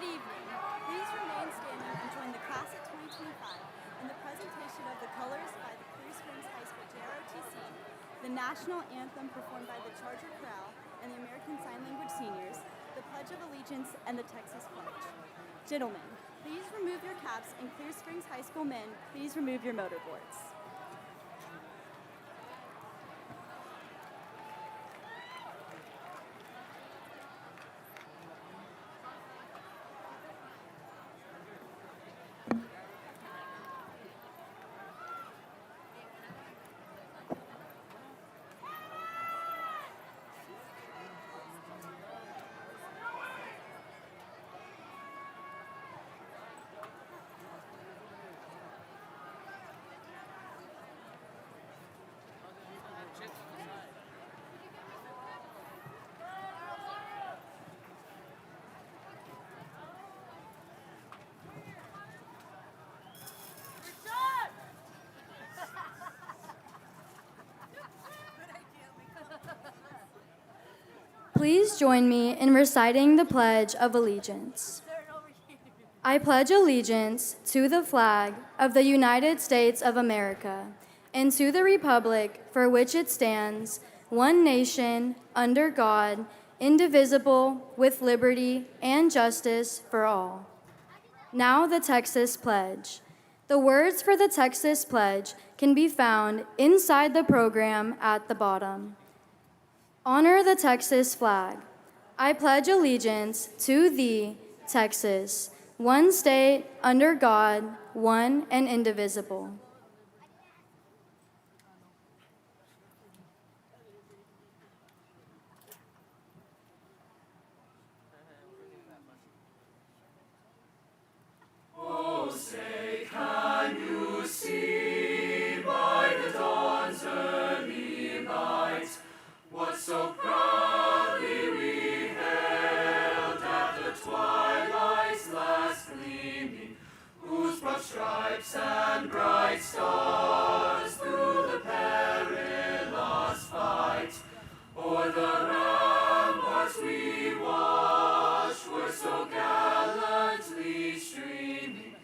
Good evening. Please remain standing and join the class of 2025 in the presentation of the colors by the Clear Springs High School JROTC, the national anthem performed by the Charger Chorale and the American Sign Language Seniors, the Pledge of Allegiance, and the Texas Pledge. Gentlemen, please remove your caps, and Clear Springs High School men, please remove your motorboards. Please join me in reciting the Pledge of Allegiance. I pledge allegiance to the flag of the United States of America and to the republic for which it stands, one nation, under God, indivisible, with liberty and justice for all. Now the Texas Pledge. The words for the Texas Pledge can be found inside the program at the bottom. Honor the Texas flag. I pledge allegiance to thee, Texas, one state, under God, one and indivisible. Oh, say, can you see by the dawn's early light what so proudly we hailed at the twilight's last gleaming, whose broad stripes and bright stars through the perilous fight o'er the ramparts we watched were so gallantly streaming,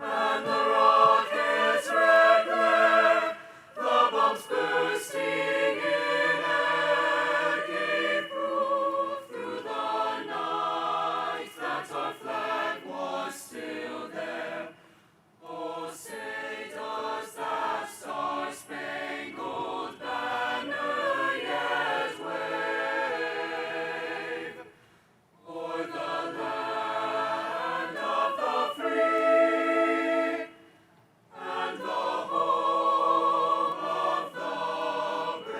and the rockets' red glare, the bombs bursting in air, gave proof through the night that our flag was still there. Oh, say, does that star-spangled banner yet wave o'er the land of the free and the home of the brave?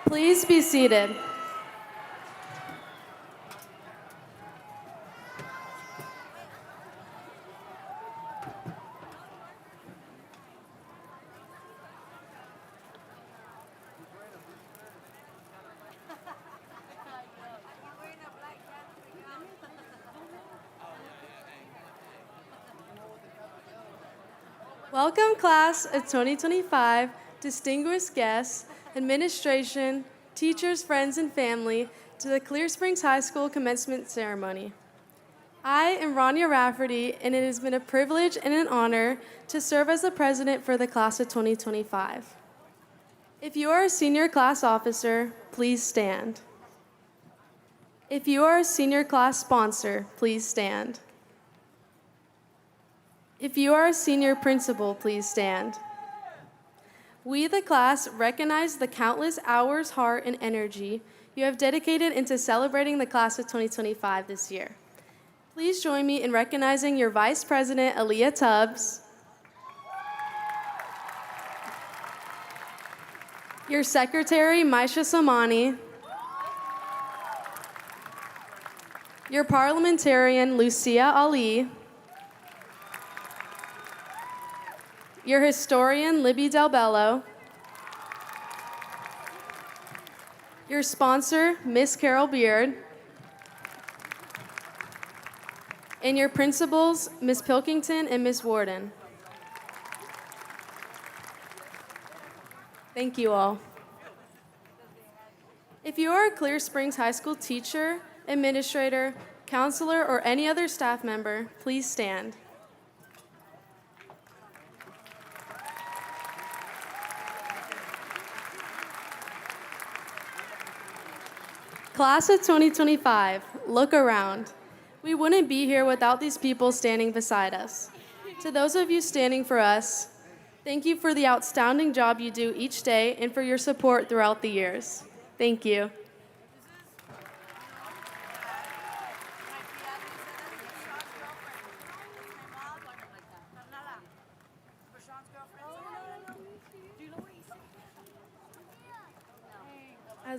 Please be seated. Welcome, class of 2025, distinguished guests, administration, teachers, friends, and family, to the Clear Springs High School commencement ceremony. I am Rania Rafferty, and it has been a privilege and an honor to serve as the president for the class of 2025. If you are a senior class officer, please stand. If you are a senior class sponsor, please stand. If you are a senior principal, please stand. We, the class, recognize the countless hours, heart, and energy you have dedicated into celebrating the class of 2025 this year. Please join me in recognizing your Vice President, Aaliyah Tubbs, your Secretary, Maisha Samani, your Parliamentarian, Lucia Ali, your Historian, Libby Del Bello, your sponsor, Miss Carol Beard, and your principals, Miss Pilkington and Miss Warden. Thank you all. If you are a Clear Springs High School teacher, administrator, counselor, or any other staff member, please stand. Class of 2025, look around. We wouldn't be here without these people standing beside us. To those of you standing for us, thank you for the outstanding job you do each day and for your support throughout the years. Thank you.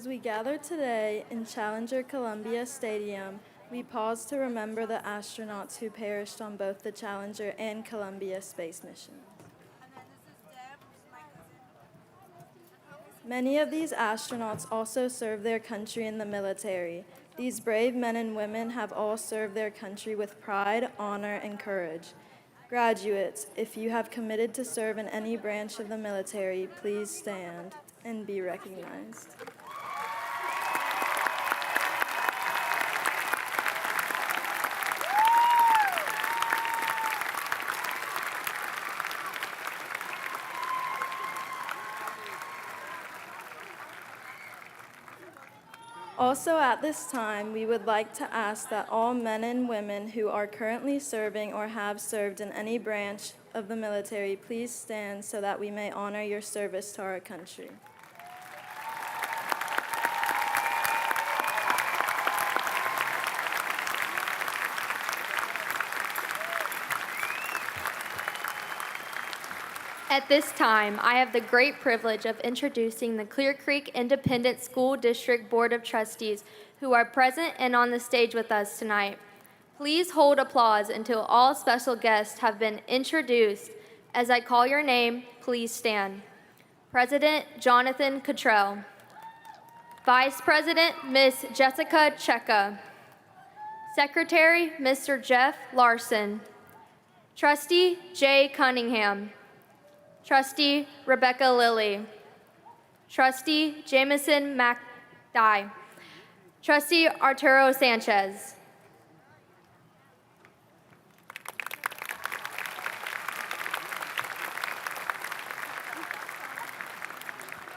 As we gather today in Challenger Columbia Stadium, we pause to remember the astronauts who perished on both the Challenger and Columbia space missions. Many of these astronauts also served their country in the military. These brave men and women have all served their country with pride, honor, and courage. Graduates, if you have committed to serve in any branch of the military, please stand and be recognized. Also at this time, we would like to ask that all men and women who are currently serving or have served in any branch of the military please stand so that we may honor your service to our country. At this time, I have the great privilege of introducing the Clear Creek Independent School District Board of Trustees who are present and on the stage with us tonight. Please hold applause until all special guests have been introduced. As I call your name, please stand. President Jonathan Cottrell. Vice President Ms. Jessica Cheka. Secretary Mr. Jeff Larson. Trustee Jay Cunningham. Trustee Rebecca Lilly. Trustee Jameson McDye. Trustee Arturo Sanchez.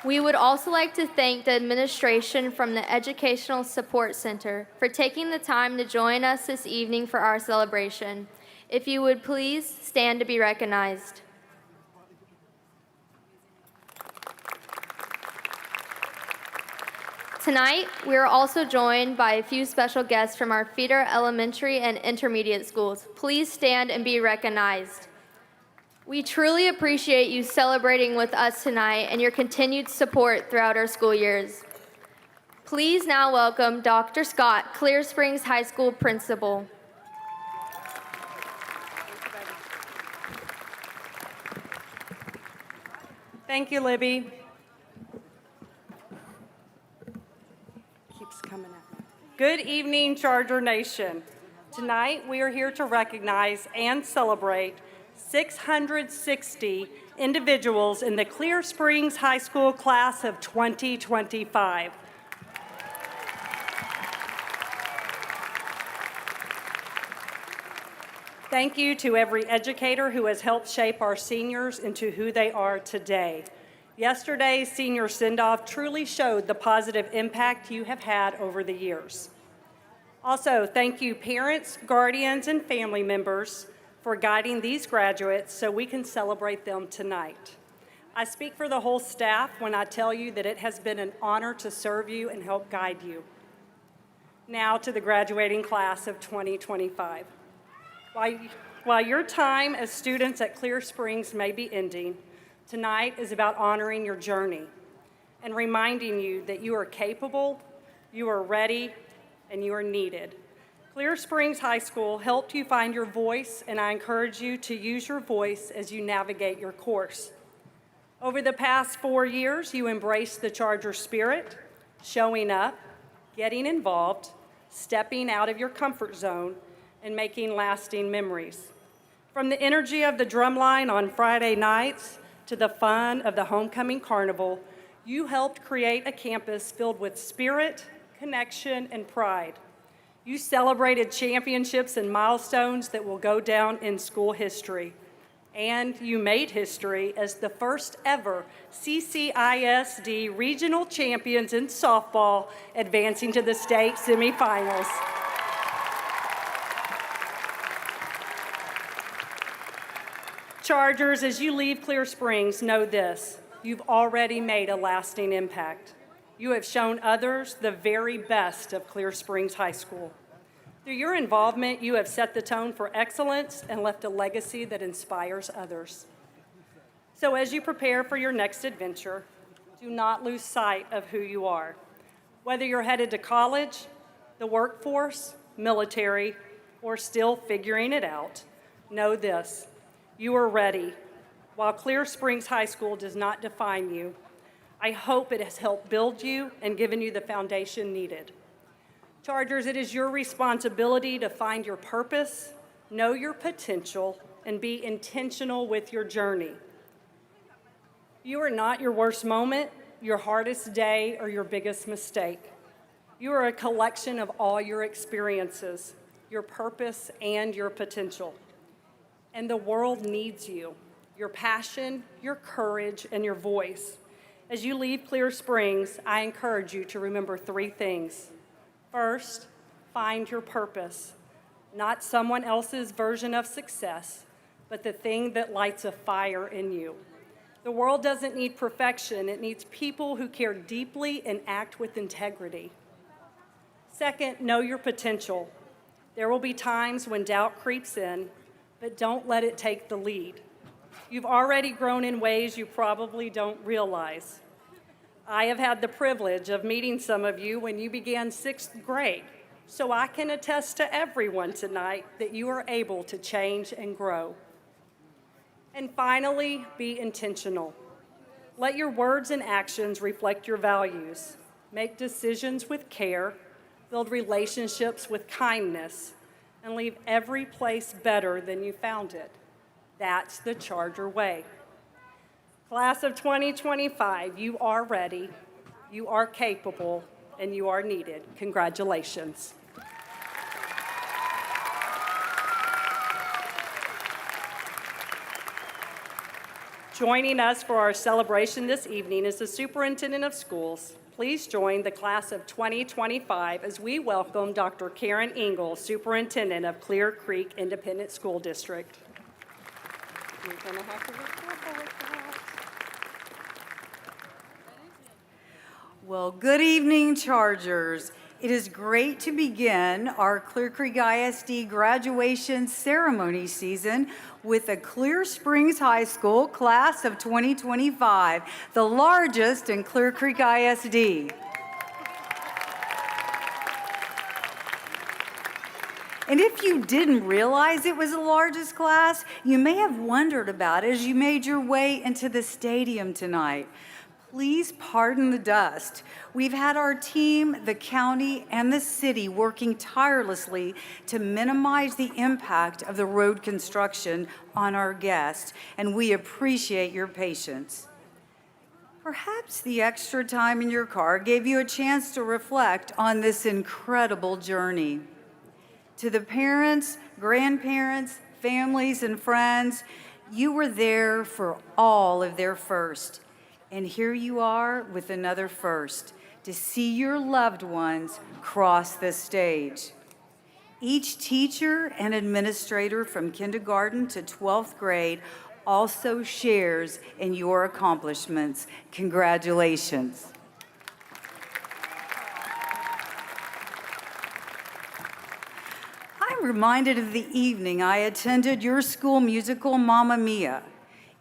We would also like to thank the administration from the Educational Support Center for taking the time to join us this evening for our celebration. If you would please stand to be recognized. Tonight, we are also joined by a few special guests from our feeder elementary and intermediate schools. Please stand and be recognized. We truly appreciate you celebrating with us tonight and your continued support throughout our school years. Please now welcome Dr. Scott, Clear Springs High School Principal. Thank you, Libby. Coming up. Good evening, Charger Nation. Tonight, we are here to recognize and celebrate 660 individuals in the Clear Springs High School class of 2025. Thank you to every educator who has helped shape our seniors into who they are today. Yesterday's senior send-off truly showed the positive impact you have had over the years. Also, thank you parents, guardians, and family members for guiding these graduates so we can celebrate them tonight. I speak for the whole staff when I tell you that it has been an honor to serve you and help guide you. Now to the graduating class of 2025. While your time as students at Clear Springs may be ending, tonight is about honoring your journey and reminding you that you are capable, you are ready, and you are needed. Clear Springs High School helped you find your voice, and I encourage you to use your voice as you navigate your course. Over the past 4 years, you embraced the Charger spirit, showing up, getting involved, stepping out of your comfort zone, and making lasting memories. From the energy of the drumline on Friday nights to the fun of the homecoming carnival, you helped create a campus filled with spirit, connection, and pride. You celebrated championships and milestones that will go down in school history. And you made history as the first ever CCISD regional champions in softball, advancing to the state semifinals. Chargers, as you leave Clear Springs, know this: you've already made a lasting impact. You have shown others the very best of Clear Springs High School. Through your involvement, you have set the tone for excellence and left a legacy that inspires others. So as you prepare for your next adventure, do not lose sight of who you are. Whether you're headed to college, the workforce, military, or still figuring it out, know this: you are ready. While Clear Springs High School does not define you, I hope it has helped build you and given you the foundation needed. Chargers, it is your responsibility to find your purpose, know your potential, and be intentional with your journey. You are not your worst moment, your hardest day, or your biggest mistake. You are a collection of all your experiences, your purpose, and your potential. And the world needs you, your passion, your courage, and your voice. As you leave Clear Springs, I encourage you to remember 3 things. First, find your purpose, not someone else's version of success, but the thing that lights a fire in you. The world doesn't need perfection, it needs people who care deeply and act with integrity. Second, know your potential. There will be times when doubt creeps in, but don't let it take the lead. You've already grown in ways you probably don't realize. I have had the privilege of meeting some of you when you began 6th grade, so I can attest to everyone tonight that you are able to change and grow. And finally, be intentional. Let your words and actions reflect your values. Make decisions with care, build relationships with kindness, and leave every place better than you found it. That's the Charger way. Class of 2025, you are ready, you are capable, and you are needed. Congratulations. Joining us for our celebration this evening is the Superintendent of Schools. Please join the Class of 2025 as we welcome Dr. Karen Engel, Superintendent of Clear Creek Independent School District. You're gonna have to look careful with that. Well, good evening, Chargers. It is great to begin our Clear Creek ISD graduation ceremony season with the Clear Springs High School Class of 2025, the largest in Clear Creek ISD. And if you didn't realize it was the largest class, you may have wondered about it as you made your way into the stadium tonight. Please pardon the dust. We've had our team, the county, and the city working tirelessly to minimize the impact of the road construction on our guests, and we appreciate your patience. Perhaps the extra time in your car gave you a chance to reflect on this incredible journey. To the parents, grandparents, families, and friends, you were there for all of their first. And here you are with another first, to see your loved ones cross the stage. Each teacher and administrator from kindergarten to 12th grade also shares in your accomplishments. Congratulations. I'm reminded of the evening I attended your school musical, Mamma Mia.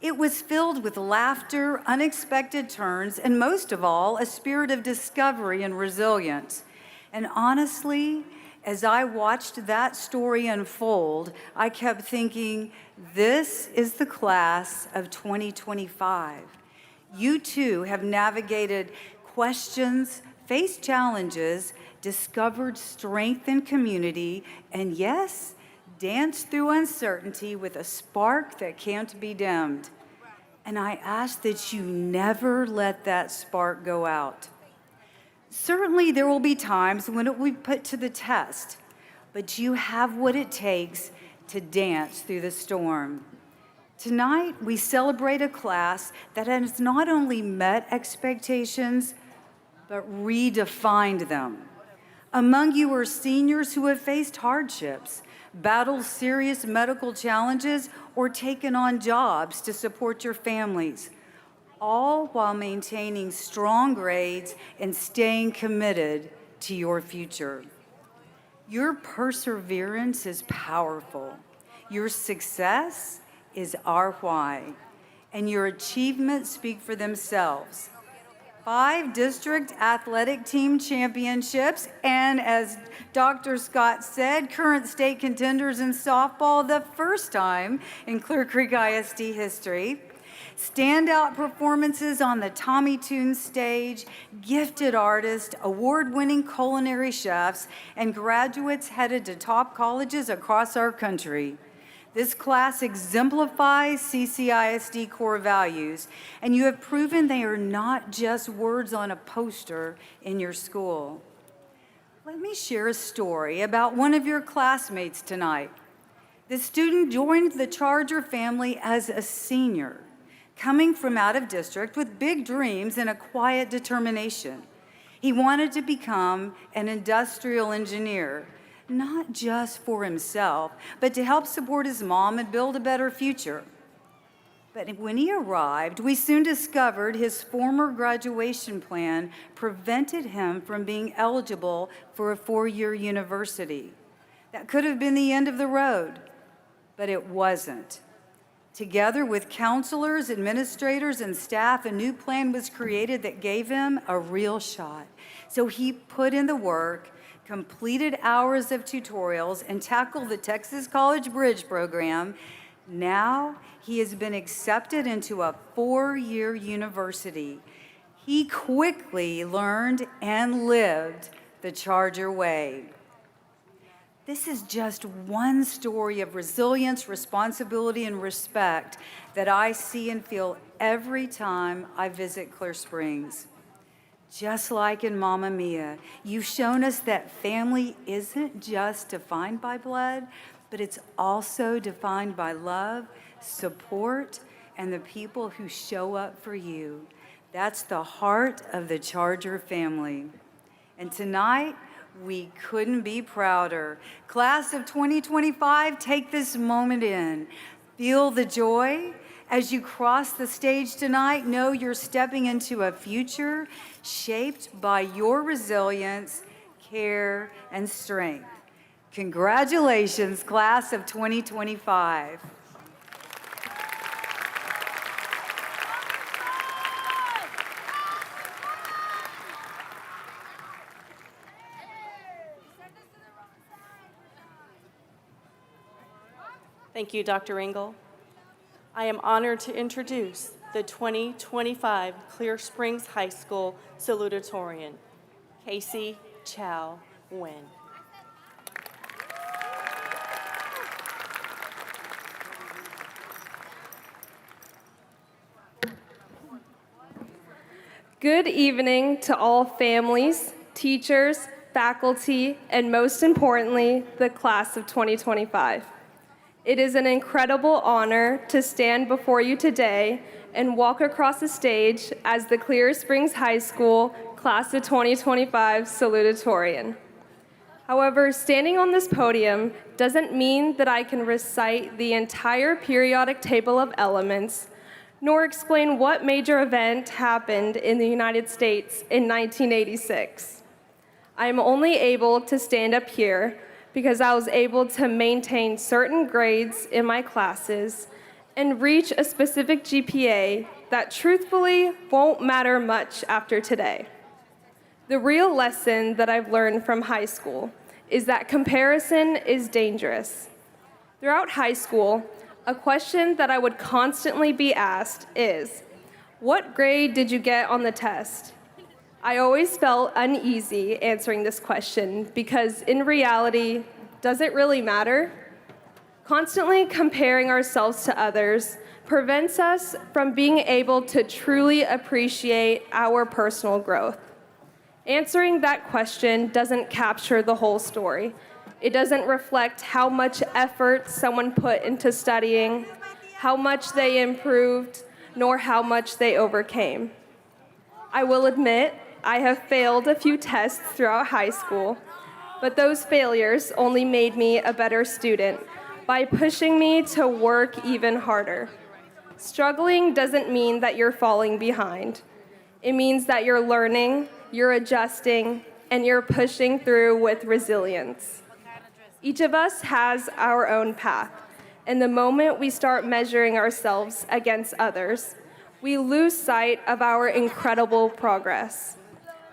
It was filled with laughter, unexpected turns, and most of all, a spirit of discovery and resilience. And honestly, as I watched that story unfold, I kept thinking, this is the class of 2025. You too have navigated questions, faced challenges, discovered strength in community, and yes, danced through uncertainty with a spark that can't be dimmed. And I ask that you never let that spark go out. Certainly there will be times when it will be put to the test, but you have what it takes to dance through the storm. Tonight, we celebrate a class that has not only met expectations, but redefined them. Among you are seniors who have faced hardships, battled serious medical challenges, or taken on jobs to support your families, all while maintaining strong grades and staying committed to your future. Your perseverance is powerful. Your success is our why, and your achievements speak for themselves. 5 district athletic team championships, and as Dr. Scott said, current state contenders in softball the first time in Clear Creek ISD history. Standout performances on the Tommy Tune stage, gifted artists, award-winning culinary chefs, and graduates headed to top colleges across our country. This class exemplifies CCISD core values, and you have proven they are not just words on a poster in your school. Let me share a story about one of your classmates tonight. The student joined the Charger family as a senior, coming from out of district with big dreams and a quiet determination. He wanted to become an industrial engineer, not just for himself, but to help support his mom and build a better future. But when he arrived, we soon discovered his former graduation plan prevented him from being eligible for a 4-year university. That could have been the end of the road, but it wasn't. Together with counselors, administrators, and staff, a new plan was created that gave him a real shot. So he put in the work, completed hours of tutorials, and tackled the Texas College Bridge program. Now he has been accepted into a 4-year university. He quickly learned and lived the Charger way. This is just one story of resilience, responsibility, and respect that I see and feel every time I visit Clear Springs. Just like in Mamma Mia, you've shown us that family isn't just defined by blood, but it's also defined by love, support, and the people who show up for you. That's the heart of the Charger family. And tonight, we couldn't be prouder. Class of 2025, take this moment in. Feel the joy. As you cross the stage tonight, know you're stepping into a future shaped by your resilience, care, and strength. Congratulations, class of 2025. Thank you, Dr. Engel. I am honored to introduce the 2025 Clear Springs High School Salutatorian, Casey Chow Nguyen. Good evening to all families, teachers, faculty, and most importantly, the class of 2025. It is an incredible honor to stand before you today and walk across the stage as the Clear Springs High School Class of 2025 Salutatorian. However, standing on this podium doesn't mean that I can recite the entire periodic table of elements, nor explain what major event happened in the United States in 1986. I am only able to stand up here because I was able to maintain certain grades in my classes and reach a specific GPA that truthfully won't matter much after today. The real lesson that I've learned from high school is that comparison is dangerous. Throughout high school, a question that I would constantly be asked is, "What grade did you get on the test?" I always felt uneasy answering this question because in reality, does it really matter? Constantly comparing ourselves to others prevents us from being able to truly appreciate our personal growth. Answering that question doesn't capture the whole story. It doesn't reflect how much effort someone put into studying, how much they improved, nor how much they overcame. I will admit, I have failed a few tests throughout high school, but those failures only made me a better student by pushing me to work even harder. Struggling doesn't mean that you're falling behind. It means that you're learning, you're adjusting, and you're pushing through with resilience. Each of us has our own path, and the moment we start measuring ourselves against others, we lose sight of our incredible progress.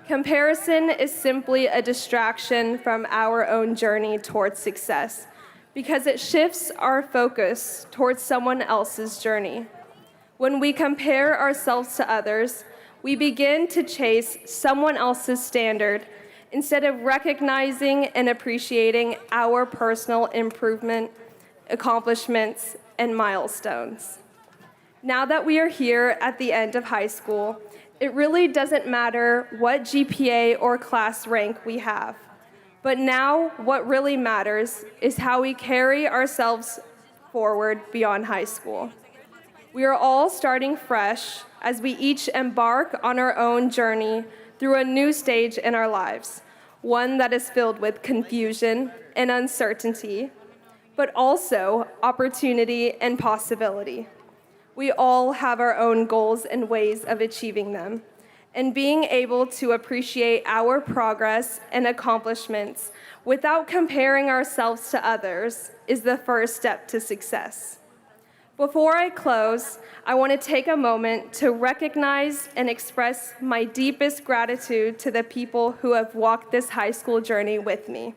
Comparison is simply a distraction from our own journey towards success because it shifts our focus towards someone else's journey. When we compare ourselves to others, we begin to chase someone else's standard instead of recognizing and appreciating our personal improvement, accomplishments, and milestones. Now that we are here at the end of high school, it really doesn't matter what GPA or class rank we have. But now what really matters is how we carry ourselves forward beyond high school. We are all starting fresh as we each embark on our own journey through a new stage in our lives, one that is filled with confusion and uncertainty, but also opportunity and possibility. We all have our own goals and ways of achieving them, and being able to appreciate our progress and accomplishments without comparing ourselves to others is the first step to success. Before I close, I want to take a moment to recognize and express my deepest gratitude to the people who have walked this high school journey with me.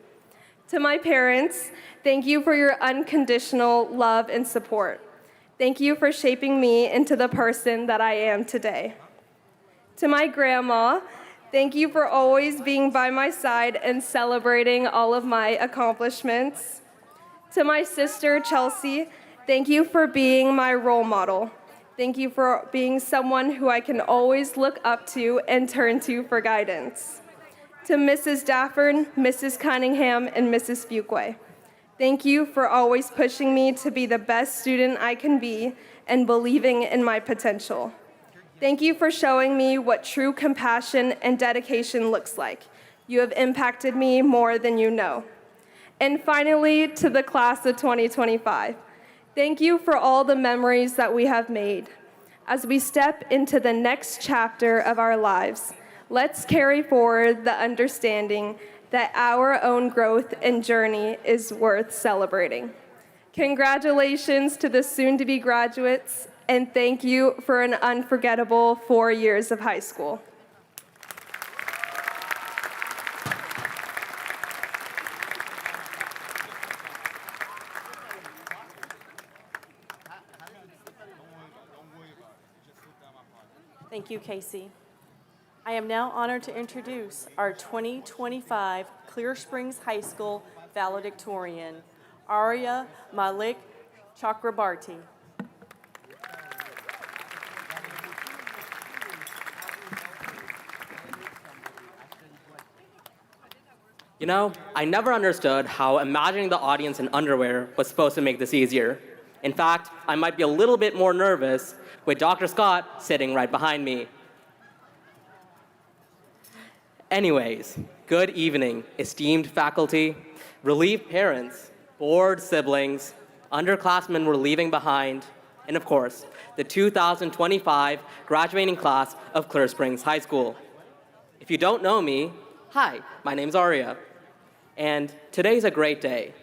To my parents, thank you for your unconditional love and support. Thank you for shaping me into the person that I am today. To my grandma, thank you for always being by my side and celebrating all of my accomplishments. To my sister, Chelsea, thank you for being my role model. Thank you for being someone who I can always look up to and turn to for guidance. To Mrs. Daffern, Mrs. Cunningham, and Mrs. Fuquay, thank you for always pushing me to be the best student I can be and believing in my potential. Thank you for showing me what true compassion and dedication looks like. You have impacted me more than you know. And finally, to the class of 2025, thank you for all the memories that we have made. As we step into the next chapter of our lives, let's carry forward the understanding that our own growth and journey is worth celebrating. Congratulations to the soon-to-be graduates, and thank you for an unforgettable 4 years of high school. Thank you, Casey. I am now honored to introduce our 2025 Clear Springs High School valedictorian, Arya Malik Chakrabarti. You know, I never understood how imagining the audience in underwear was supposed to make this easier. In fact, I might be a little bit more nervous with Dr. Scott sitting right behind me. Anyways, Good evening, esteemed faculty, relieved parents, bored siblings, underclassmen we're leaving behind, and of course, the 2025 graduating class of Clear Springs High School. If you don't know me, hi, my name's Aria, and today's a great day.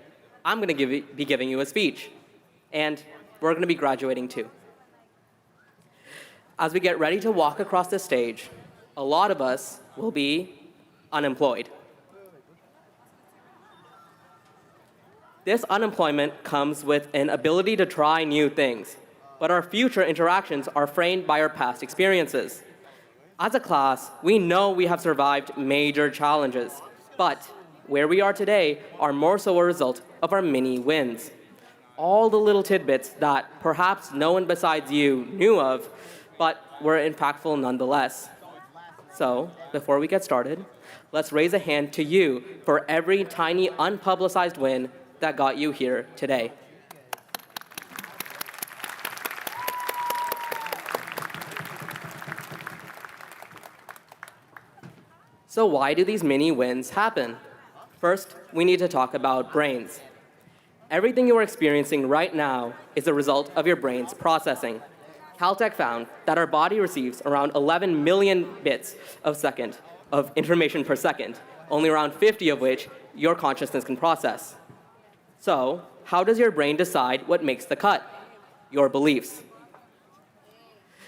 I'm going to be giving you a speech, and we're going to be graduating too. As we get ready to walk across the stage, a lot of us will be unemployed. This unemployment comes with an ability to try new things, but our future interactions are framed by our past experiences. As a class, we know we have survived major challenges, but where we are today are more so a result of our mini wins. All the little tidbits that perhaps no one besides you knew of, but were impactful nonetheless. So, before we get started, let's raise a hand to you for every tiny unpublicized win that got you here today. So why do these mini wins happen? First, we need to talk about brains. Everything you are experiencing right now is a result of your brain's processing. Caltech found that our body receives around 11 million bits of information per second, only around 50 of which your consciousness can process. So, how does your brain decide what makes the cut? Your beliefs.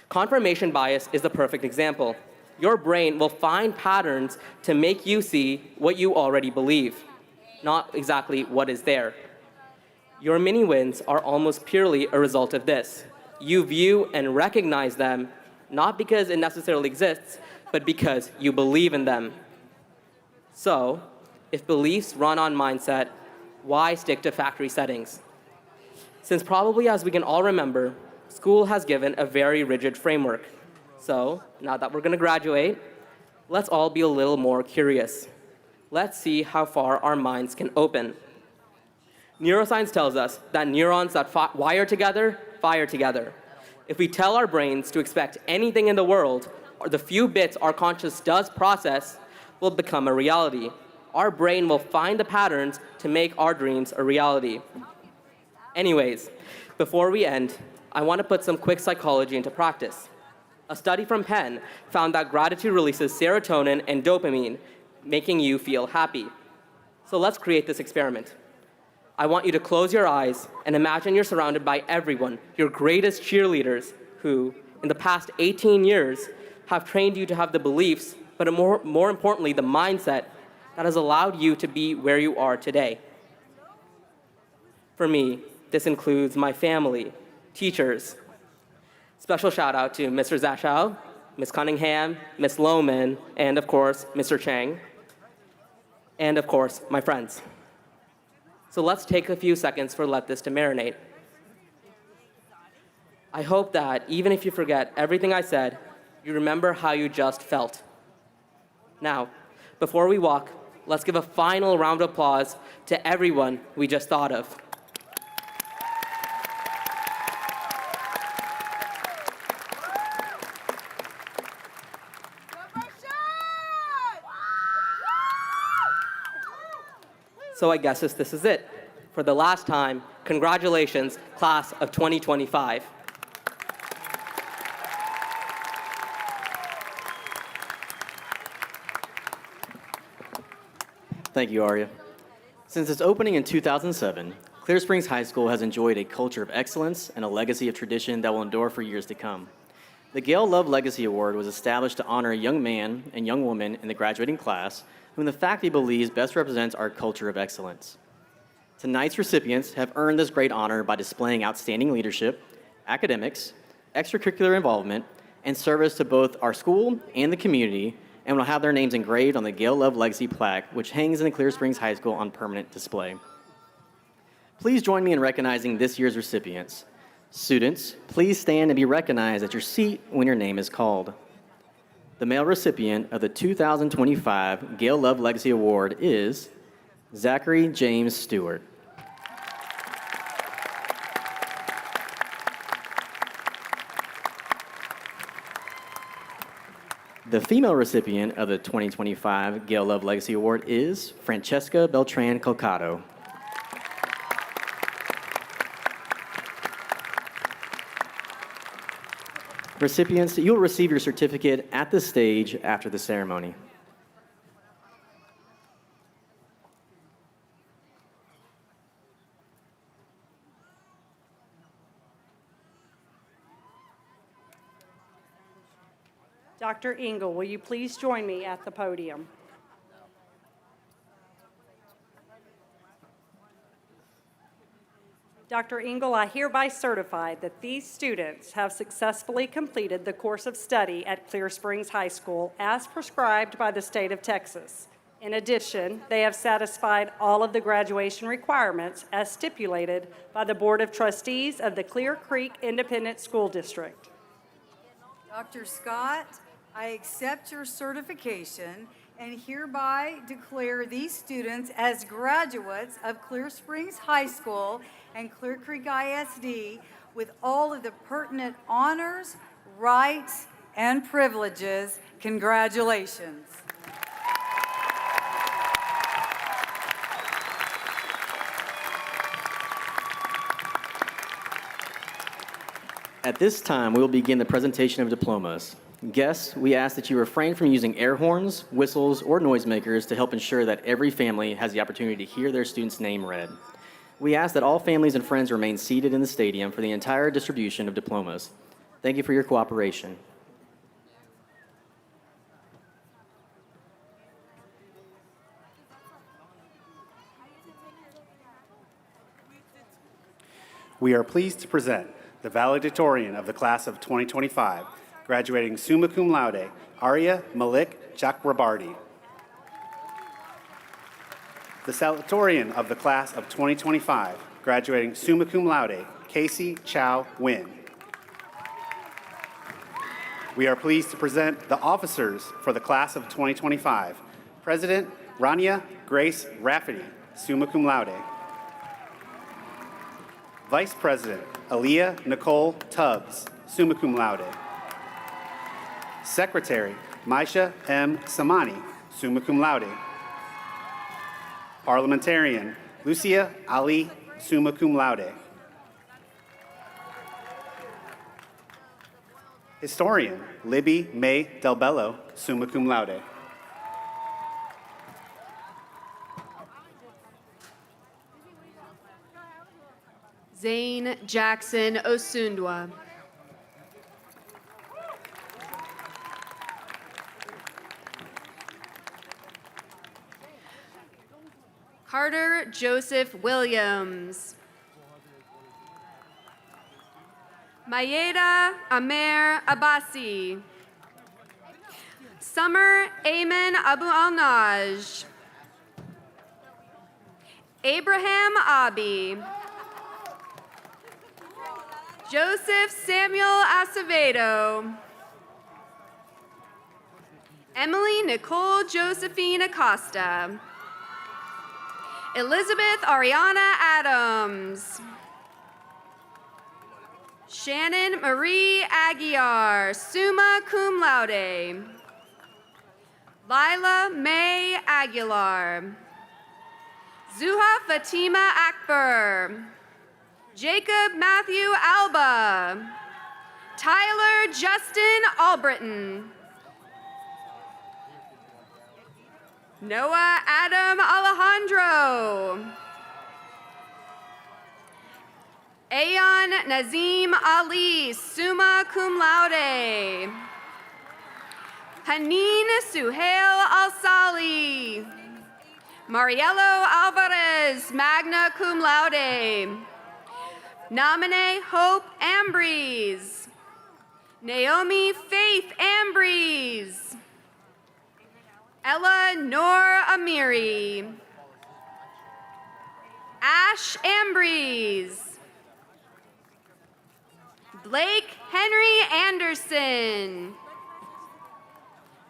Confirmation bias is the perfect example. Your brain will find patterns to make you see what you already believe, not exactly what is there. Your mini wins are almost purely a result of this. You view and recognize them, not because it necessarily exists, but because you believe in them. So, if beliefs run on mindset, why stick to factory settings? Since probably, as we can all remember, school has given a very rigid framework. So, now that we're going to graduate, let's all be a little more curious. Let's see how far our minds can open. Neuroscience tells us that neurons that wire together, fire together. If we tell our brains to expect anything in the world, or the few bits our conscious does process will become a reality. Our brain will find the patterns to make our dreams a reality. Anyways, before we end, I want to put some quick psychology into practice. A study from Penn found that gratitude releases serotonin and dopamine, making you feel happy. So let's create this experiment. I want you to close your eyes and imagine you're surrounded by everyone, your greatest cheerleaders, who, in the past 18 years, have trained you to have the beliefs, but more importantly, the mindset that has allowed you to be where you are today. For me, this includes my family, teachers. Special shout out to Mr. Zashow, Ms. Cunningham, Ms. Lohman, and of course, Mr. Chang, and of course, my friends. So let's take a few seconds for let this to marinate. I hope that even if you forget everything I said, you remember how you just felt. Now, before we walk, let's give a final round of applause to everyone we just thought of. So I guess this is it. For the last time, congratulations, class of 2025. Thank you, Aria. Since its opening in 2007, Clear Springs High School has enjoyed a culture of excellence and a legacy of tradition that will endure for years to come. The Gail Love Legacy Award was established to honor a young man and young woman in the graduating class whom the faculty believes best represents our culture of excellence. Tonight's recipients have earned this great honor by displaying outstanding leadership, academics, extracurricular involvement, and service to both our school and the community, and will have their names engraved on the Gail Love Legacy plaque, which hangs in the Clear Springs High School on permanent display. Please join me in recognizing this year's recipients. Students, please stand and be recognized at your seat when your name is called. The male recipient of the 2025 Gail Love Legacy Award is Zachary James Stewart. The female recipient of the 2025 Gail Love Legacy Award is Francesca Beltran Colcado. Recipients, you will receive your certificate at the stage after the ceremony. Dr. Engel, will you please join me at the podium? Dr. Engel, I hereby certify that these students have successfully completed the course of study at Clear Springs High School as prescribed by the state of Texas. In addition, they have satisfied all of the graduation requirements as stipulated by the Board of Trustees of the Clear Creek Independent School District. Dr. Scott, I accept your certification and hereby declare these students as graduates of Clear Springs High School and Clear Creek ISD with all of the pertinent honors, rights, and privileges. Congratulations. At this time, we will begin the presentation of diplomas. Guests, we ask that you refrain from using air horns, whistles, or noisemakers to help ensure that every family has the opportunity to hear their student's name read. We ask that all families and friends remain seated in the stadium for the entire distribution of diplomas. Thank you for your cooperation. We are pleased to present the valedictorian of the class of 2025, graduating summa cum laude, Arya Malik Chakrabarti. The salutatorian of the class of 2025, graduating summa cum laude, Casey Chow Win. We are pleased to present the officers for the class of 2025, President Rania Grace Rafferty, summa cum laude. Vice President Aaliyah Nicole Tubbs, summa cum laude. Secretary Maisha M. Samani, summa cum laude. Parliamentarian Lucia Ali, summa cum laude. Historian Libby May Del Bello, summa cum laude. Zane Jackson Osundwa. Carter Joseph Williams. Mayeda Amer Abbasi. Summer Ayman Abu Al-Naj. Abraham Abi. Joseph Samuel Acevedo. Emily Nicole Josephine Acosta. Elizabeth Ariana Adams. Shannon Marie Aguiar, summa cum laude. Lila May Aguilar. Zuha Fatima Akbar. Jacob Matthew Alba. Tyler Justin Albritton. Noah Adam Alejandro. Ayan Nazim Ali, summa cum laude. Haneen Suhail Al-Sali. Mariello Alvarez, magna cum laude. Namine Hope Ambrose. Naomi Faith Ambrose. Ella Noor Amiri. Ash Ambrose. Blake Henry Anderson.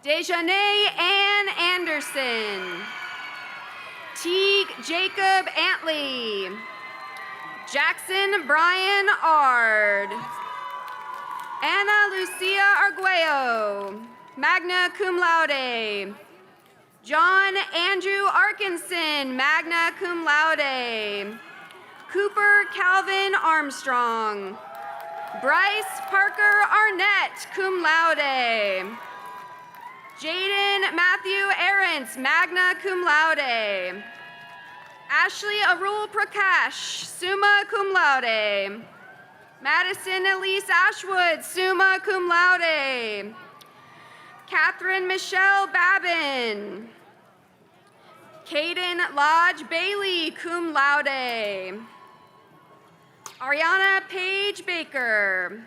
Dejanay Ann Anderson. Teague Jacob Antley. Jackson Brian Ard. Ana Lucia Arguello. magna cum laude. John Andrew Arkinson, magna cum laude. Cooper Calvin Armstrong. Bryce Parker Arnett, cum laude. Jaden Matthew Arentz, magna cum laude. Ashley Arul Prakash, summa cum laude. Madison Elise Ashwood, summa cum laude. Catherine Michelle Babin. Caden Lodge Bailey, cum laude. Ariana Paige Baker.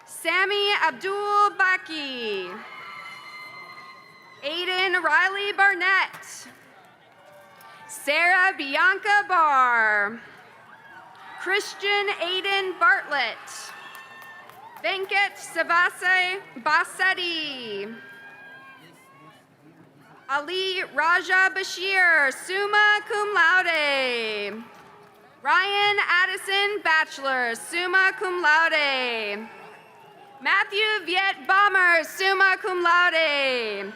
Sammy Abdul Baki. Aiden Riley Barnett. Sarah Bianca Barr. Christian Aiden Bartlett. Venkat Savase Bassetti. Ali Raja Bashir, summa cum laude. Ryan Addison, bachelor, summa cum laude. Matthew Viet Bomber, summa cum laude.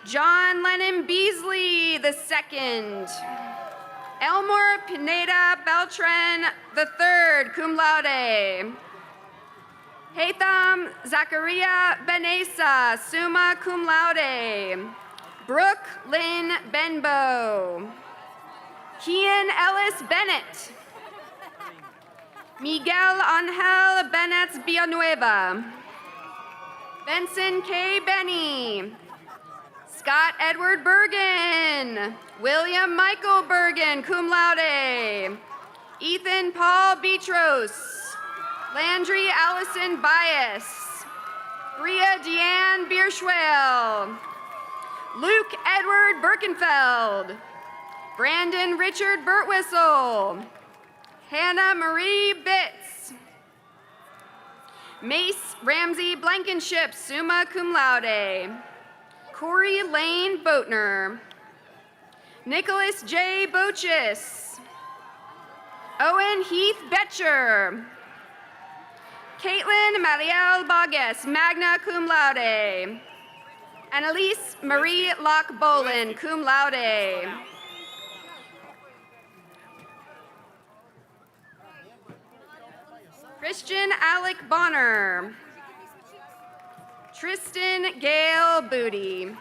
John Lennon Beasley, the second. Elmore Pineda Beltran, the third, cum laude. Hatham Zachariah Benesa, summa cum laude. Brooke Lynn Benbow. Kian Ellis Bennett. Miguel Angel Bennett Villanueva. Benson K. Benny. Scott Edward Bergen. William Michael Bergen, cum laude. Ethan Paul Beatros. Landry Allison Bias. Bria Deanne Bierschwell. Luke Edward Birkenfeld. Brandon Richard Burtwhistle. Hannah Marie Bitts. Mace Ramsey Blankenship, summa cum laude. Corey Lane Boatner. Nicholas J. Bochis. Owen Heath Betcher. Caitlin Marielle Bogus, magna cum laude. Annalise Marie Locke Bolin, cum laude. Christian Alec Bonner. Tristan Gale Booty.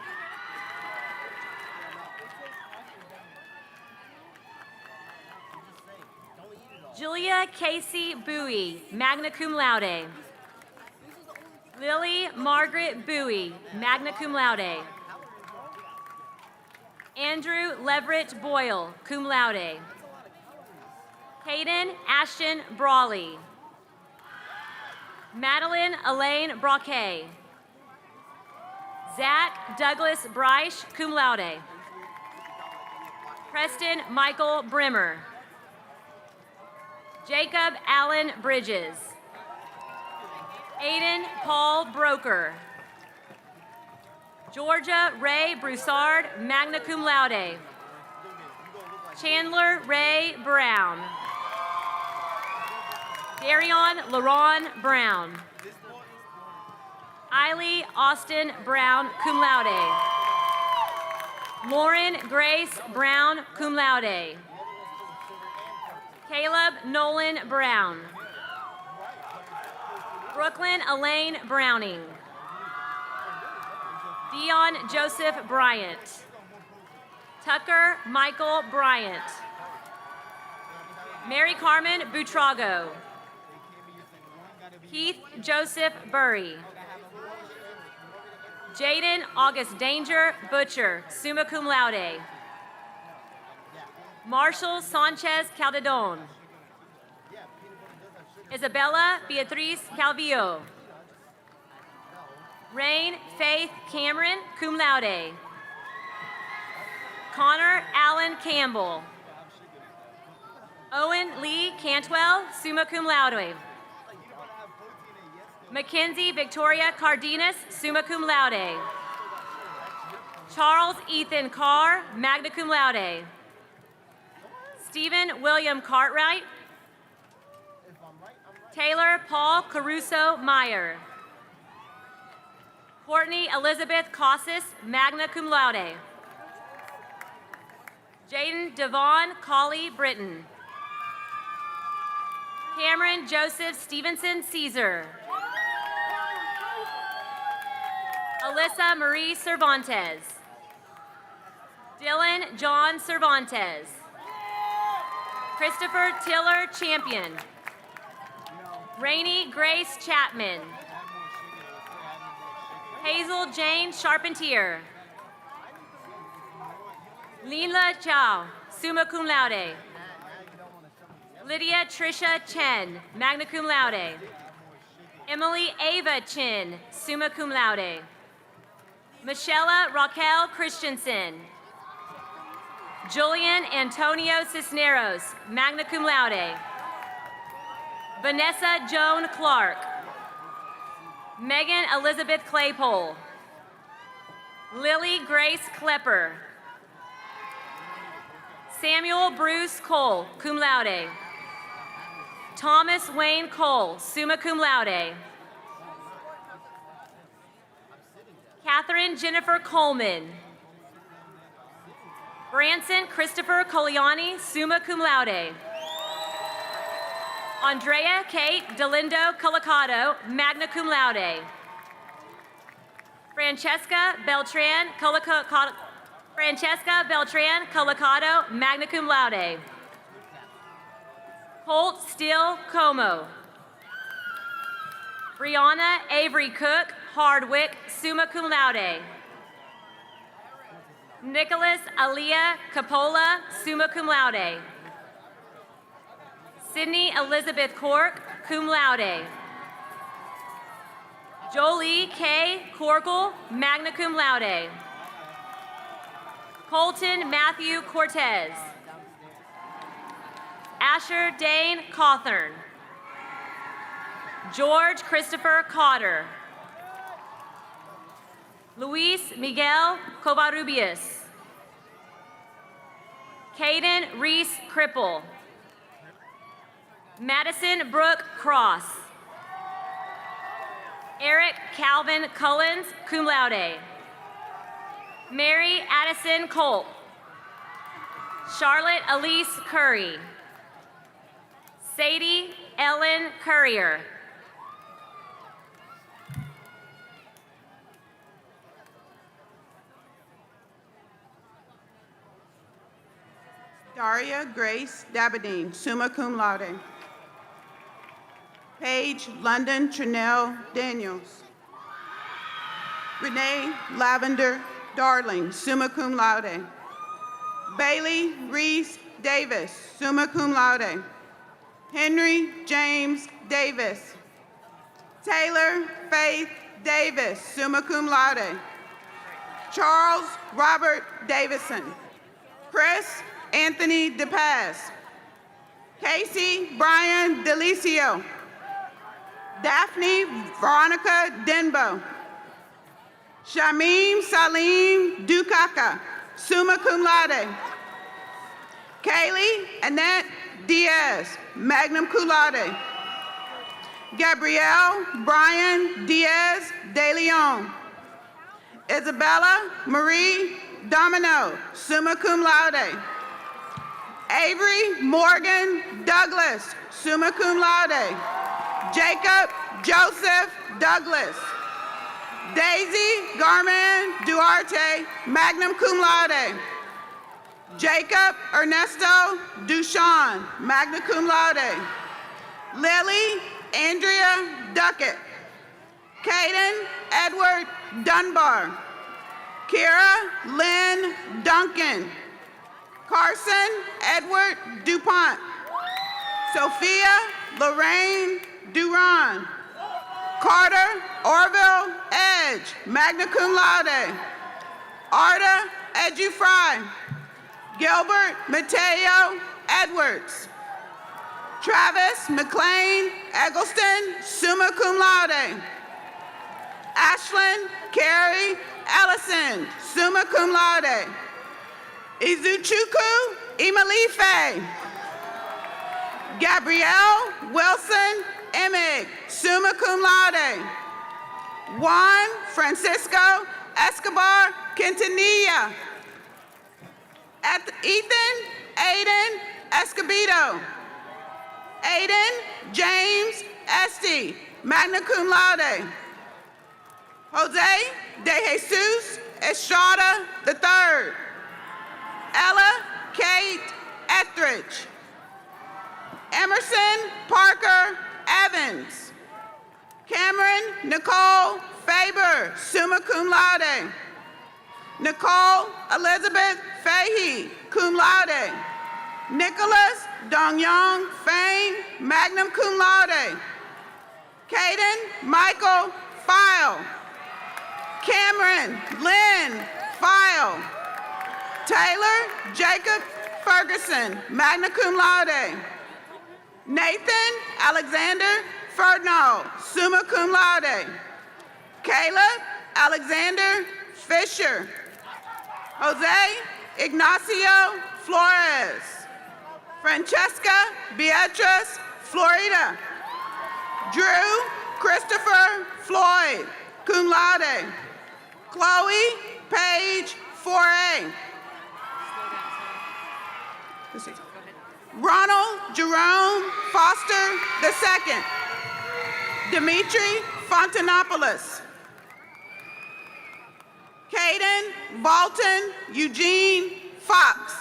Julia Casey Bowie, magna cum laude. Lily Margaret Bowie, magna cum laude. Andrew Leverett Boyle, cum laude. Hayden Ashton Brawley. Madeline Elaine Broquet. Zach Douglas Bryce, cum laude. Preston Michael Brimmer. Jacob Allen Bridges. Aiden Paul Broker. Georgia Ray Broussard, magna cum laude. Chandler Ray Brown. Darion LaRon Brown. Eiley Austin Brown, cum laude. Lauren Grace Brown, cum laude. Caleb Nolan Brown. Brooklyn Elaine Browning. Dion Joseph Bryant. Tucker Michael Bryant. Mary Carmen Butrago. Keith Joseph Burry. Jaden August Danger Butcher, summa cum laude. Marshall Sanchez Calderon. Isabella Beatriz Calvillo. Rain Faith Cameron, cum laude. Connor Allen Campbell. Owen Lee Cantwell, summa cum laude. Mackenzie Victoria Cardenas, summa cum laude. Charles Ethan Carr, magna cum laude. Stephen William Cartwright. Taylor Paul Caruso Meyer. Courtney Elizabeth Casas, magna cum laude. Jaden Devon Colley Britton. Cameron Joseph Stevenson Caesar. Alyssa Marie Cervantes. Dylan John Cervantes. Christopher Tiller Champion. Rainey Grace Chapman. Hazel Jane Charpentier. Lila Chow, summa cum laude. Lydia Tricia Chen, magna cum laude. Emily Ava Chin, summa cum laude. Michelle Raquel Christensen. Julian Antonio Cisneros, magna cum laude. Vanessa Joan Clark. Megan Elizabeth Claypole. Lily Grace Klepper. Samuel Bruce Cole, cum laude. Thomas Wayne Cole, summa cum laude. Catherine Jennifer Coleman. Branson Christopher Coliani, summa cum laude. Andrea Kate Delindo Colocado, magna cum laude. Francesca Beltran Colocado, magna cum laude. Holt Steele Como. Brianna Avery Cook Hardwick, summa cum laude. Nicholas Aaliyah Capola, summa cum laude. Sydney Elizabeth Cork, cum laude. Jolie K. Corkle, magna cum laude. Colton Matthew Cortez. Asher Dane Cawthorn. George Christopher Cotter. Luis Miguel Covarrubias. Caden Reese Cripple. Madison Brooke Cross. Eric Calvin Cullens, cum laude. Mary Addison Colt. Charlotte Elise Curry. Sadie Ellen Currier. Daria Grace Dabadine, summa cum laude. Paige London Trinell Daniels. Renee Lavender Darling, summa cum laude. Bailey Reese Davis, summa cum laude. Henry James Davis. Taylor Faith Davis, summa cum laude. Charles Robert Davison. Chris Anthony DePaz. Casey Brian Delicio. Daphne Veronica Denbo. Shamim Salim Dukaka, summa cum laude. Kaylee Annette Diaz, magna cum laude. Gabrielle Brian Diaz de Leon. Isabella Marie Domino, summa cum laude. Avery Morgan Douglas, summa cum laude. Jacob Joseph Douglas. Daisy Garman Duarte, magna cum laude. Jacob Ernesto Duchan, magna cum laude. Lily Andrea Duckett. Caden Edward Dunbar. Kira Lynn Duncan. Carson Edward DuPont. Sophia Lorraine Duran. Carter Orville Edge, magna cum laude. Arda Edufry. Gilbert Mateo Edwards. Travis McLean Eggleston, summa cum laude. Ashlyn Carey Ellison, summa cum laude. Izuchukwu Imalife. Gabrielle Wilson Emig, summa cum laude. Juan Francisco Escobar Quintanilla. Ethan Aiden Escobedo. Aiden James Esty, magna cum laude. Jose de Jesus Estrada III. Ella Kate Etheridge. Emerson Parker Evans. Cameron Nicole Faber, summa cum laude. Nicole Elizabeth Fahey, cum laude. Nicholas Dongyong Fane, magna cum laude. Caden Michael File. Cameron Lynn File. Taylor Jacob Ferguson, magna cum laude. Nathan Alexander Ferdinand, summa cum laude. Caleb Alexander Fisher. Jose Ignacio Flores. Francesca Beatrice Florida. Drew Christopher Floyd, cum laude. Chloe Page 4A. Ronald Jerome Foster II. Dimitri Fontanopoulos. Caden Bolton Eugene Fox.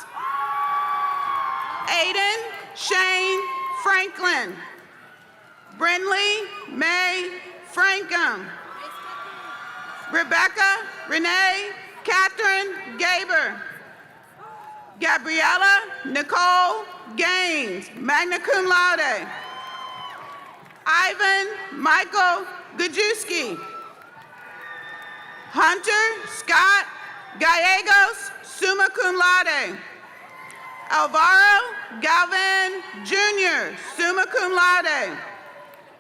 Aiden Shane Franklin. Brinley May Frankham. Rebecca Renee Catherine Gaber. Gabriella Nicole Gaines, magna cum laude. Ivan Michael Gajewski. Hunter Scott Gallegos, summa cum laude. Alvaro Galvin Jr., summa cum laude.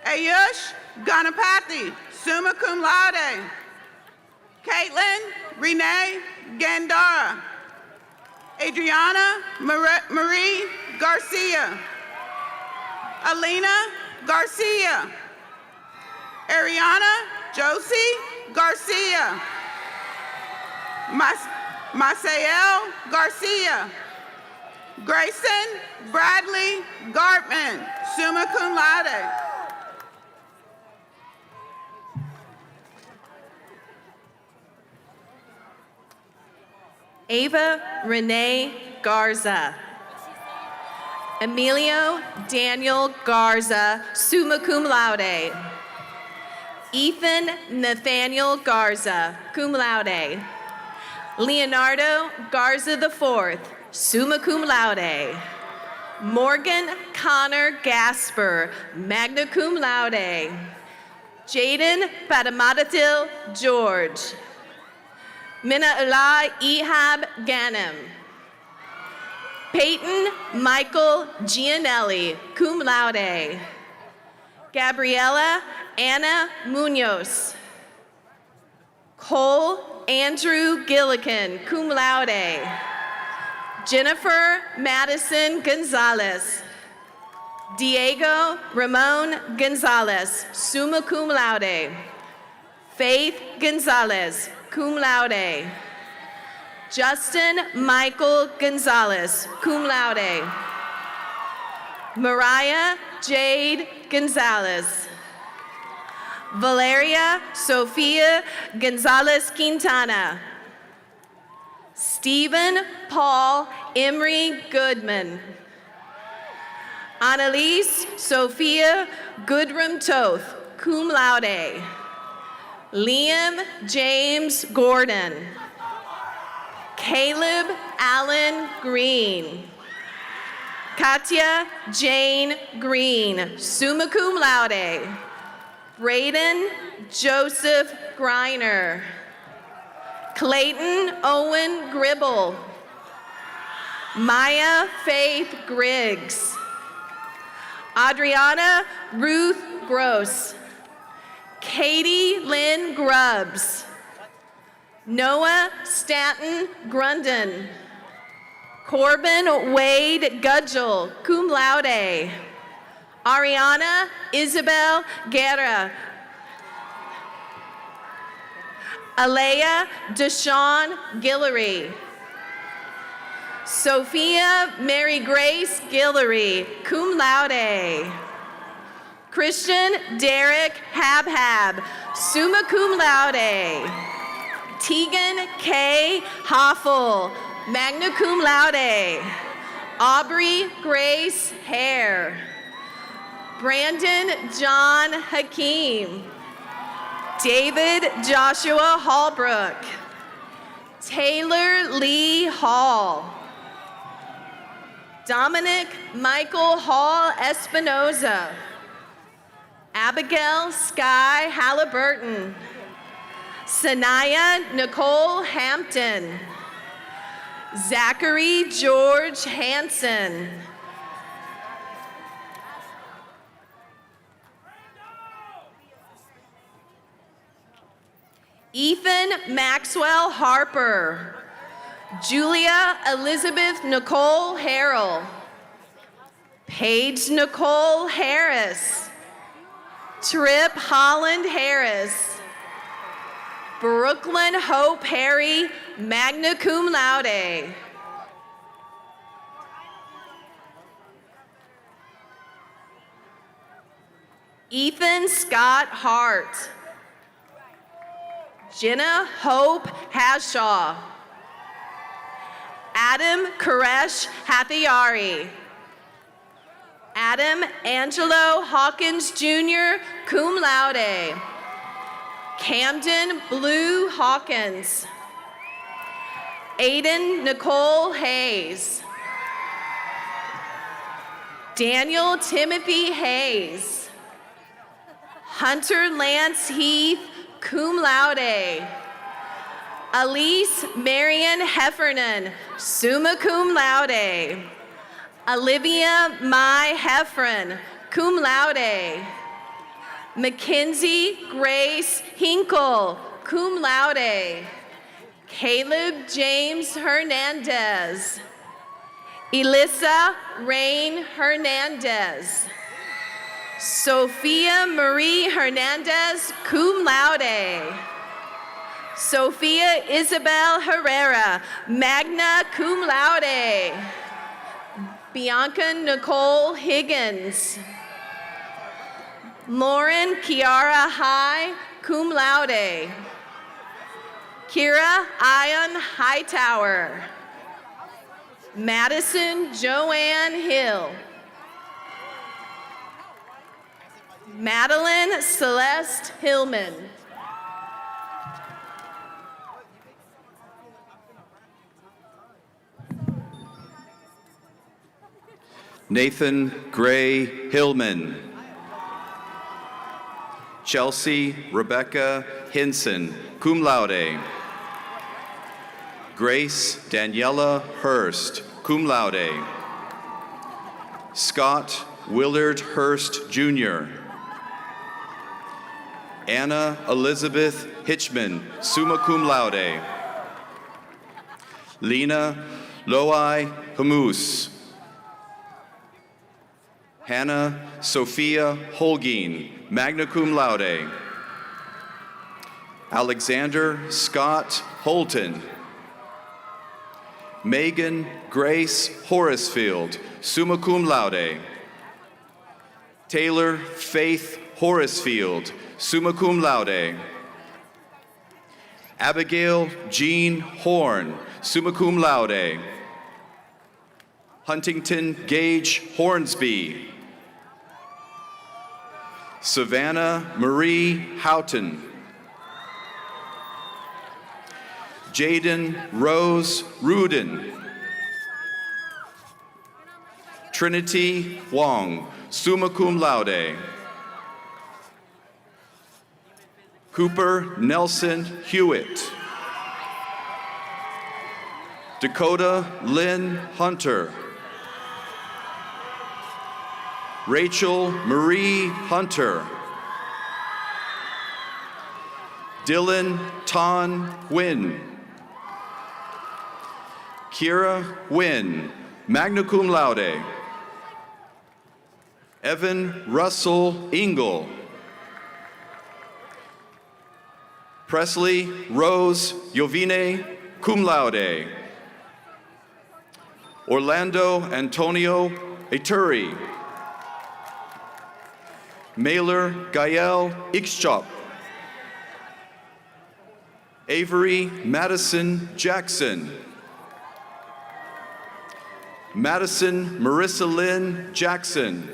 Ayush Ganapathy, summa cum laude. Caitlin Renee Gandara. Adriana Marie Garcia. Alina Garcia. Ariana Josie Garcia. Maciel Garcia. Grayson Bradley Gartman, summa cum laude. Ava Renee Garza. Emilio Daniel Garza, summa cum laude. Ethan Nathaniel Garza, cum laude. Leonardo Garza IV, summa cum laude. Morgan Connor Gasper, magna cum laude. Jaden Padamadatil George. Mina'ala Ehab Ganem. Peyton Michael Gianelli, cum laude. Gabriela Anna Munoz. Cole Andrew Gillikin, cum laude. Jennifer Madison Gonzalez. Diego Ramon Gonzalez, summa cum laude. Faith Gonzalez, cum laude. Justin Michael Gonzalez, cum laude. Mariah Jade Gonzalez. Valeria Sofia Gonzalez Quintana. Stephen Paul Emery Goodman. Annalise Sophia Goodrum Toth, cum laude. Liam James Gordon. Caleb Allen Green. Katya Jane Green, summa cum laude. Braden Joseph Griner. Clayton Owen Gribble. Maya Faith Griggs. Adriana Ruth Gross. Katie Lynn Grubbs. Noah Stanton Grunden. Corbin Wade Gudgel, cum laude. Ariana Isabel Guerra. Alea Deshawn Guillory. Sophia Mary Grace Guillory, cum laude. Christian Derek Habhab, summa cum laude. Tegan K. Hoffel, magna cum laude. Aubrey Grace Hare. Brandon John Hakeem. David Joshua Hallbrook. Taylor Lee Hall. Dominic Michael Hall Espinoza. Abigail Sky Halliburton. Sanaya Nicole Hampton. Zachary George Hansen. Ethan Maxwell Harper. Julia Elizabeth Nicole Harrell. Paige Nicole Harris. Trip Holland Harris. Brooklyn Hope Harry, magna cum laude. Ethan Scott Hart. Jenna Hope Hashaw. Adam Koresh Hathiari. Adam Angelo Hawkins Jr., cum laude. Camden Blue Hawkins. Aiden Nicole Hayes. Daniel Timothy Hayes. Hunter Lance Heath, cum laude. Elise Marion Heffernan, summa cum laude. Olivia Mai Heffron, cum laude. Mackenzie Grace Hinkle, cum laude. Caleb James Hernandez. Elissa Rain Hernandez. Sophia Marie Hernandez, cum laude. Sophia Isabel Herrera, magna cum laude. Bianca Nicole Higgins. Lauren Kiara High, cum laude. Kira Ion Hightower. Madison Joanne Hill. Madeline Celeste Hillman. Nathan Gray Hillman. Chelsea Rebecca Hinson, cum laude. Grace Daniela Hurst, cum laude. Scott Willard Hurst Jr. Anna Elizabeth Hitchman, summa cum laude. Lena Loai Hamus. Hannah Sophia Holguin, magna cum laude. Alexander Scott Holton. Megan Grace Horacefield, summa cum laude. Taylor Faith Horacefield, summa cum laude. Abigail Jean Horn, summa cum laude. Huntington Gage Hornsby. Savannah Marie Houghton. Jaden Rose Rudin. Trinity Wong, summa cum laude. Cooper Nelson Hewitt. Dakota Lynn Hunter. Rachel Marie Hunter. Dylan Ton Wynn. Kira Wynn, magna cum laude. Evan Russell Ingle. Presley Rose Jovine, cum laude. Orlando Antonio Eturi. Mailer Gael Ixchop. Avery Madison Jackson. Madison Marissa Lynn Jackson.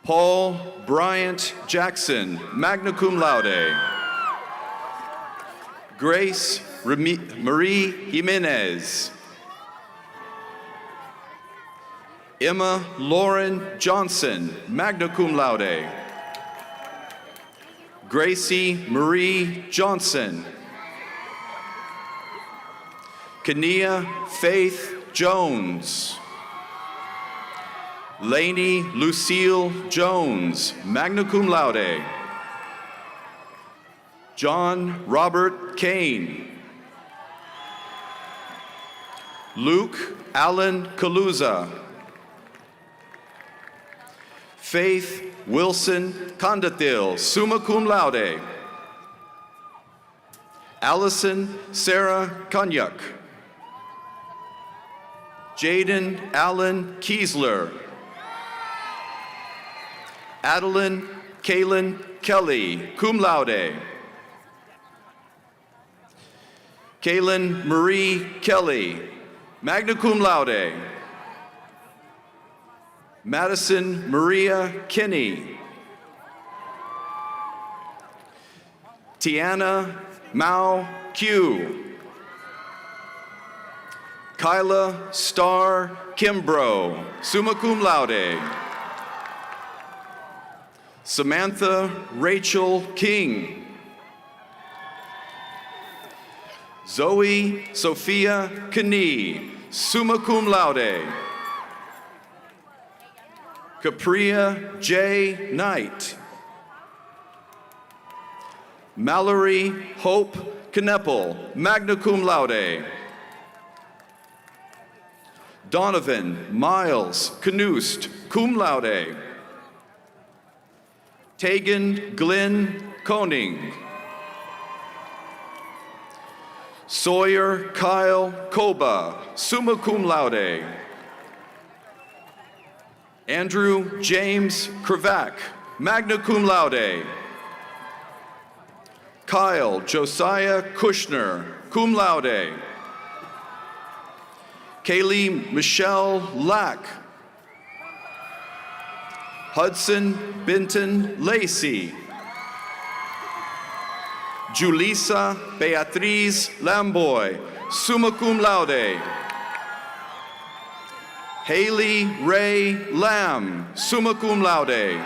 Paul Bryant Jackson, magna cum laude. Grace Marie Jimenez. Emma Lauren Johnson, magna cum laude. Gracie Marie Johnson. Kania Faith Jones. Lainey Lucille Jones, magna cum laude. John Robert Kane. Luke Allen Kaluza. Faith Wilson Condathil, summa cum laude. Allison Sarah Konyak. Jaden Allen Kiesler. Adeline Kaylin Kelly, cum laude. Kaylin Marie Kelly, magna cum laude. Madison Maria Kinney. Tiana Mao Q. Kyla Star Kimbrough, summa cum laude. Samantha Rachel King. Zoe Sophia Kani, summa cum laude. Capria J. Knight. Mallory Hope Kneppel, magna cum laude. Donovan Miles Knust, cum laude. Tegan Glenn Koning. Sawyer Kyle Koba, summa cum laude. Andrew James Krivak, magna cum laude. Kyle Josiah Kushner, cum laude. Kaylee Michelle Lack. Hudson Benton Lacey. Julissa Beatriz Lamboy, summa cum laude. Haley Ray Lamb, summa cum laude.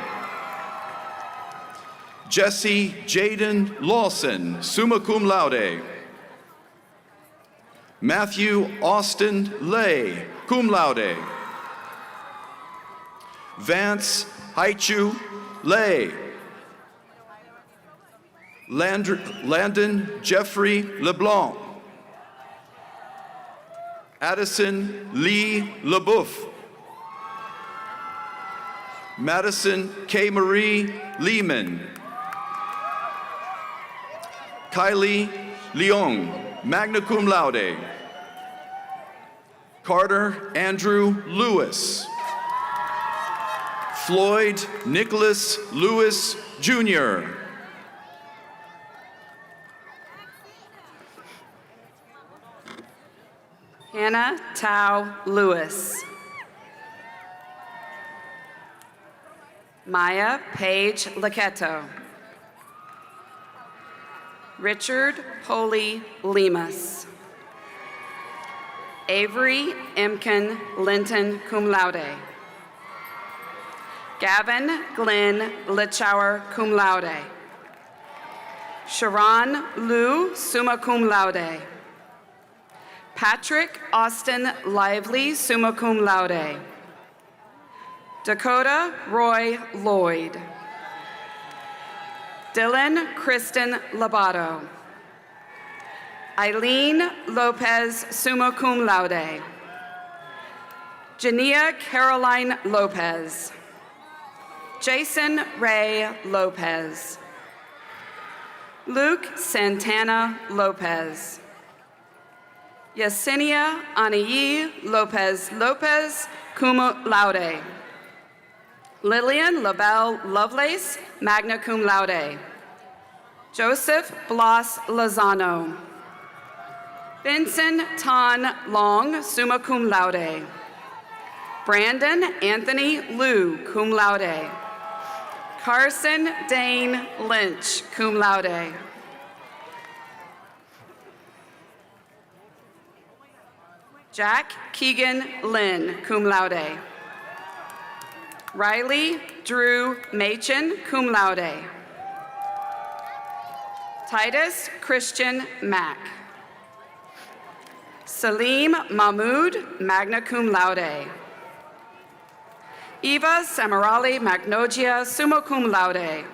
Jesse Jaden Lawson, summa cum laude. Matthew Austin Lay, cum laude. Vance Haichu Lay. Landon Jeffrey LeBlanc. Addison Lee LeBouf. Madison K. Marie Lehman. Kylie Leong, magna cum laude. Carter Andrew Lewis. Floyd Nicholas Lewis, Jr. Hannah Tao Lewis. Maya Paige Laqueto. Richard Polly Lemus. Avery Imken Linton, cum laude. Gavin Glenn Litschauer, cum laude. Sharon Liu, summa cum laude. Patrick Austin Lively, summa cum laude. Dakota Roy Lloyd. Dylan Kristen Labato. Eileen Lopez, summa cum laude. Jania Caroline Lopez. Jason Ray Lopez. Luke Santana Lopez. Yesenia Anayi Lopez Lopez, cum laude. Lillian LaBelle Lovelace, magna cum laude. Joseph Blas Lozano. Vincent Tan Long, summa cum laude. Brandon Anthony Liu, cum laude. Carson Dane Lynch, cum laude. Jack Keegan Lynn, cum laude. Riley Drew Machin, cum laude. Titus Christian Mack. Salim Mahmood, magna cum laude. Eva Samarali Magnogia, summa cum laude.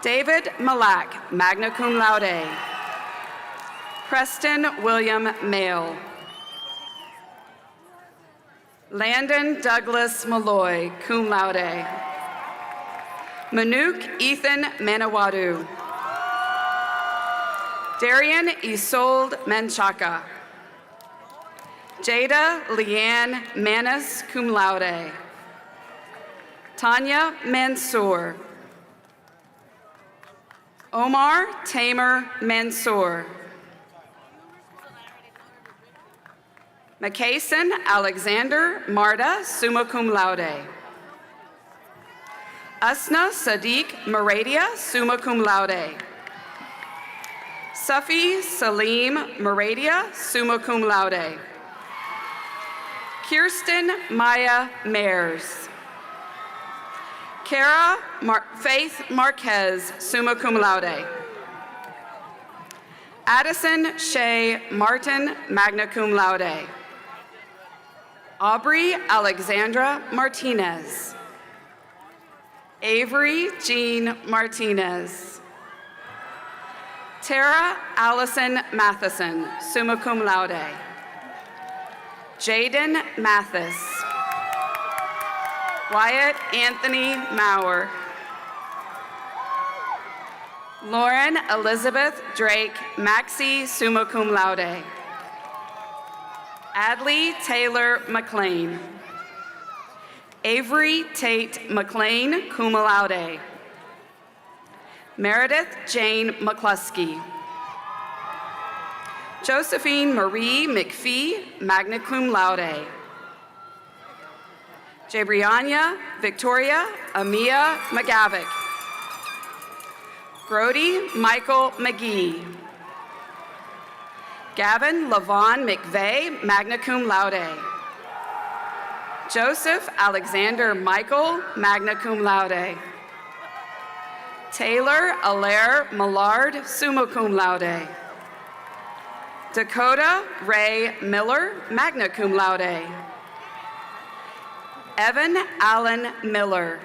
David Malak, magna cum laude. Preston William Mail. Landon Douglas Malloy, cum laude. Manuk Ethan Manawatu. Darian Isolde Menchaca. Jada Leanne Manis, cum laude. Tanya Mansour. Omar Tamer Mansour. McCason Alexander Marta, summa cum laude. Asna Sadiq Maradia, summa cum laude. Safi Salim Maradia, summa cum laude. Kirsten Maya Mayers. Kara Faith Marquez, summa cum laude. Addison Shay Martin, magna cum laude. Aubrey Alexandra Martinez. Avery Jean Martinez. Tara Allison Matheson, summa cum laude. Jaden Mathis. Wyatt Anthony Maurer. Lauren Elizabeth Drake Maxey, summa cum laude. Adley Taylor McLean. Avery Tate McLean, cum laude. Meredith Jane McCluskey. Josephine Marie McPhee, magna cum laude. Jabriania Victoria Amia McGavick. Brody Michael McGee. Gavin Lavon McVeigh, magna cum laude. Joseph Alexander Michael, magna cum laude. Taylor Allaire Millard, summa cum laude. Dakota Ray Miller, magna cum laude. Evan Allen Miller.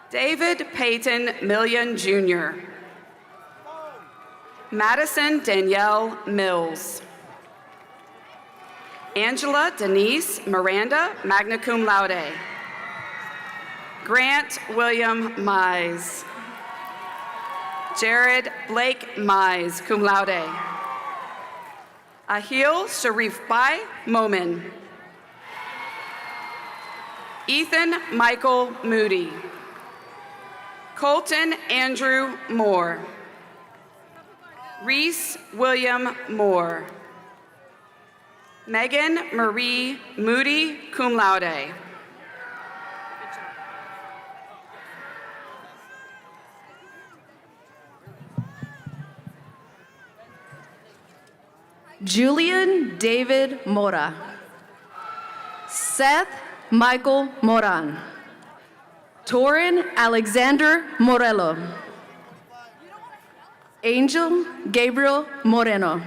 David Peyton Million Jr. Madison Danielle Mills. Angela Denise Miranda, magna cum laude. Grant William Mize. Jared Blake Mize, cum laude. Ahil Sharif Bai Momin. Ethan Michael Moody. Colton Andrew Moore. Reese William Moore. Megan Marie Moody, cum laude. Julian David Mora. Seth Michael Moran. Torin Alexander Morello. Angel Gabriel Moreno.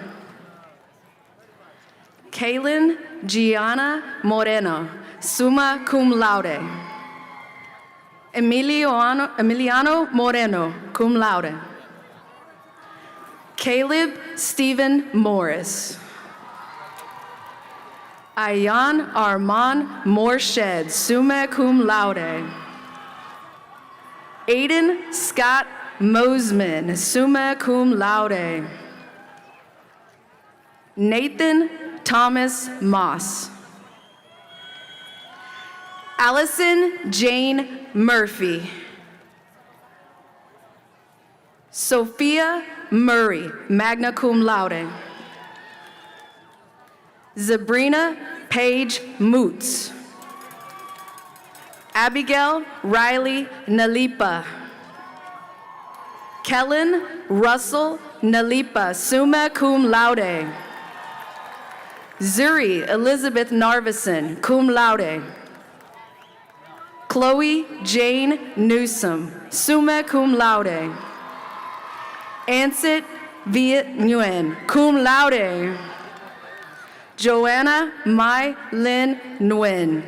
Kaylin Gianna Moreno, summa cum laude. Emiliano Moreno, cum laude. Caleb Stephen Morris. Ayan Armand Morshed, summa cum laude. Aiden Scott Mosman, summa cum laude. Nathan Thomas Moss. Allison Jane Murphy. Sophia Murray, magna cum laude. Sabrina Paige Moots. Abigail Riley Nalipa. Kellen Russell Nalipa, summa cum laude. Zuri Elizabeth Narvison, cum laude. Chloe Jane Newsom, summa cum laude. Ansit Viet Nguyen, cum laude. Joanna Mai Lin Nguyen.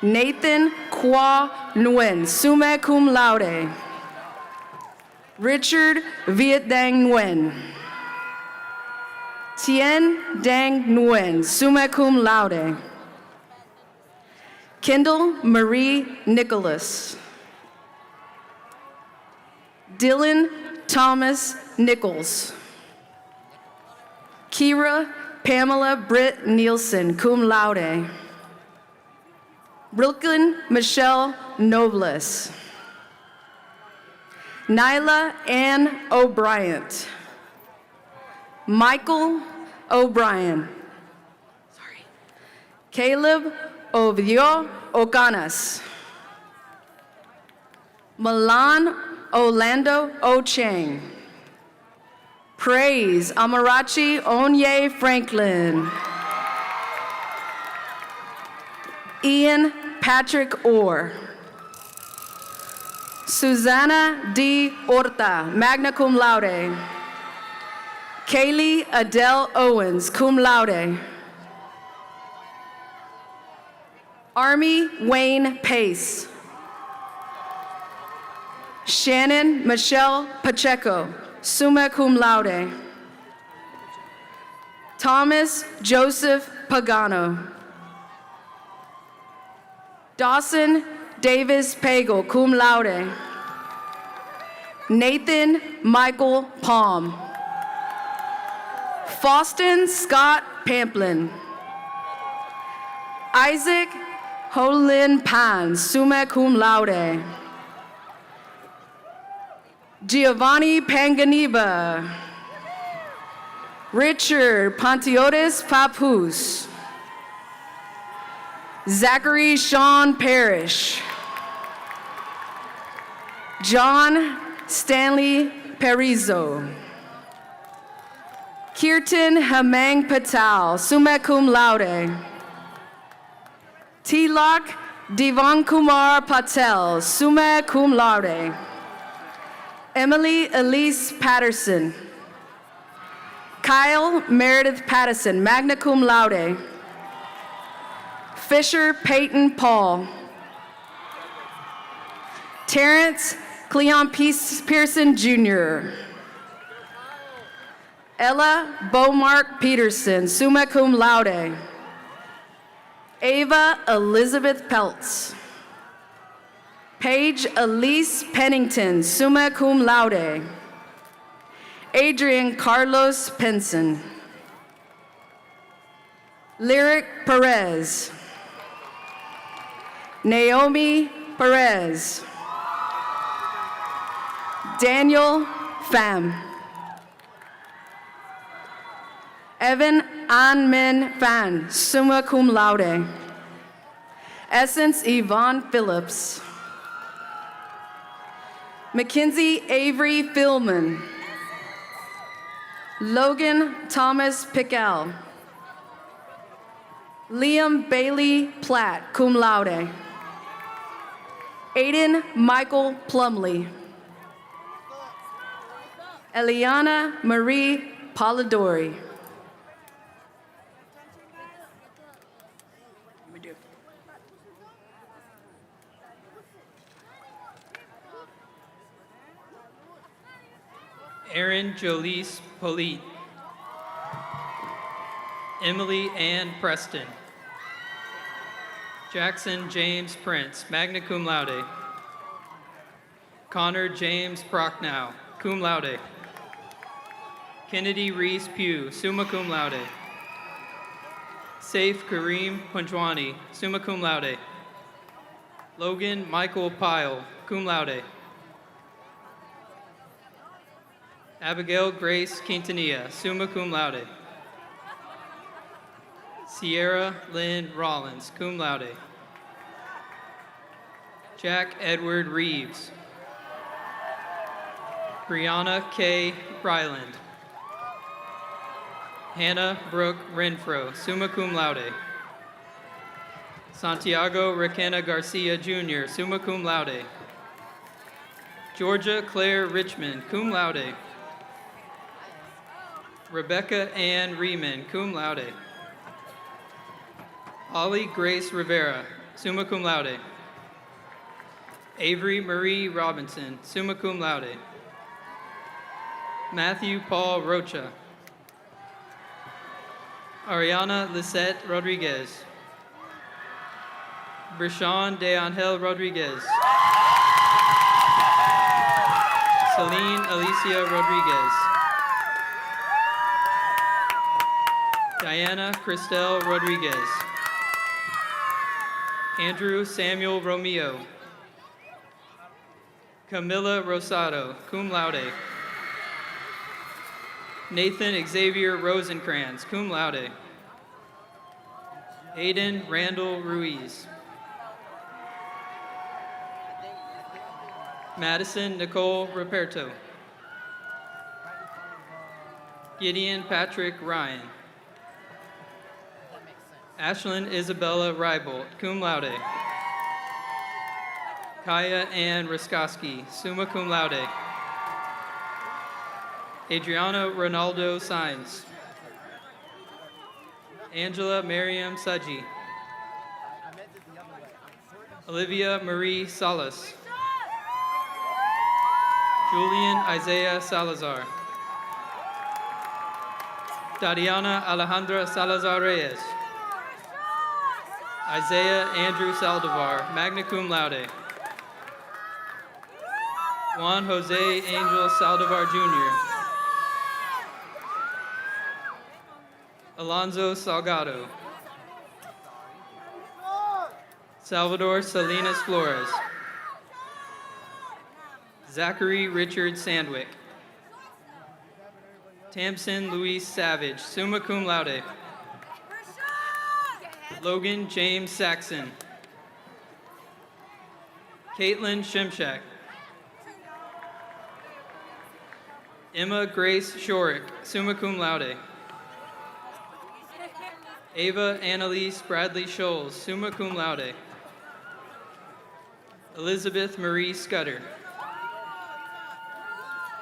Nathan Kwa Nguyen, summa cum laude. Richard Viet Dang Nguyen. Tien Dang Nguyen, summa cum laude. Kendall Marie Nicholas. Dylan Thomas Nichols. Kira Pamela Britt Nielsen, cum laude. Brooklyn Michelle Nobles. Nyla Ann O'Brien. Michael O'Brien. Caleb Ovio Ocanas. Milan Orlando Ochang. Praise Amarachi Onye Franklin. Ian Patrick Orr. Susanna D. Horta, magna cum laude. Kaylee Adele Owens, cum laude. Army Wayne Pace. Shannon Michelle Pacheco, summa cum laude. Thomas Joseph Pagano. Dawson Davis Pagel, cum laude. Nathan Michael Palm. Faustin Scott Pamplin. Isaac Holin Pan, summa cum laude. Giovanni Panganiba. Richard Pontiotis Papus. Zachary Sean Parrish. John Stanley Perizzo. Kirtan Hamang Patel, summa cum laude. Tilak Divankumar Patel, summa cum laude. Emily Elise Patterson. Kyle Meredith Patterson, magna cum laude. Fisher Peyton Paul. Terrence Cleon Pearson Jr. Ella Beaumark Peterson, summa cum laude. Ava Elizabeth Peltz. Paige Elise Pennington, summa cum laude. Adrian Carlos Penson. Lyric Perez. Naomi Perez. Daniel Pham. Evan Anmin Fan, summa cum laude. Essence Yvonne Phillips. Mackenzie Avery Philman. Logan Thomas Pickell. Liam Bailey Platt, cum laude. Aiden Michael Plumley. Eliana Marie Polidori. Erin Jolise Polite. Emily Ann Preston. Jackson James Prince, magna cum laude. Connor James Prochnow, cum laude. Kennedy Reese Pugh, summa cum laude. Saif Kareem Punjwani, summa cum laude. Logan Michael Pyle, cum laude. Abigail Grace Quintanilla, summa cum laude. Sierra Lynn Rollins, cum laude. Jack Edward Reeves. Brianna K. Ryland. Hannah Brooke Renfro, summa cum laude. Santiago Requena Garcia Jr., summa cum laude. Georgia Claire Richmond, cum laude. Rebecca Ann Riemann, cum laude. Holly Grace Rivera, summa cum laude. Avery Marie Robinson, summa cum laude. Matthew Paul Rocha. Ariana Lisette Rodriguez. Brishon De Angel Rodriguez. Celine Alicia Rodriguez. Diana Cristel Rodriguez. Andrew Samuel Romeo. Camilla Rosado, cum laude. Nathan Xavier Rosenkrantz, cum laude. Aiden Randall Ruiz. Madison Nicole Roberto. Gideon Patrick Ryan. Ashlyn Isabella Rybolt, cum laude. Kaya Ann Ruskowski, summa cum laude. Adriano Ronaldo Sainz. Angela Miriam Saji. Olivia Marie Salas. Julian Isaiah Salazar. Dadiana Alejandra Salazar Reyes. Isaiah Andrew Saldivar, magna cum laude. Juan Jose Angel Saldivar Jr. Alonzo Salgado. Salvador Salinas Flores. Zachary Richard Sandwick. Tamsin Luis Savage, summa cum laude. Logan James Saxon. Caitlin Shimshak. Emma Grace Shorick, summa cum laude. Ava Annalise Bradley Scholes, summa cum laude. Elizabeth Marie Scudder.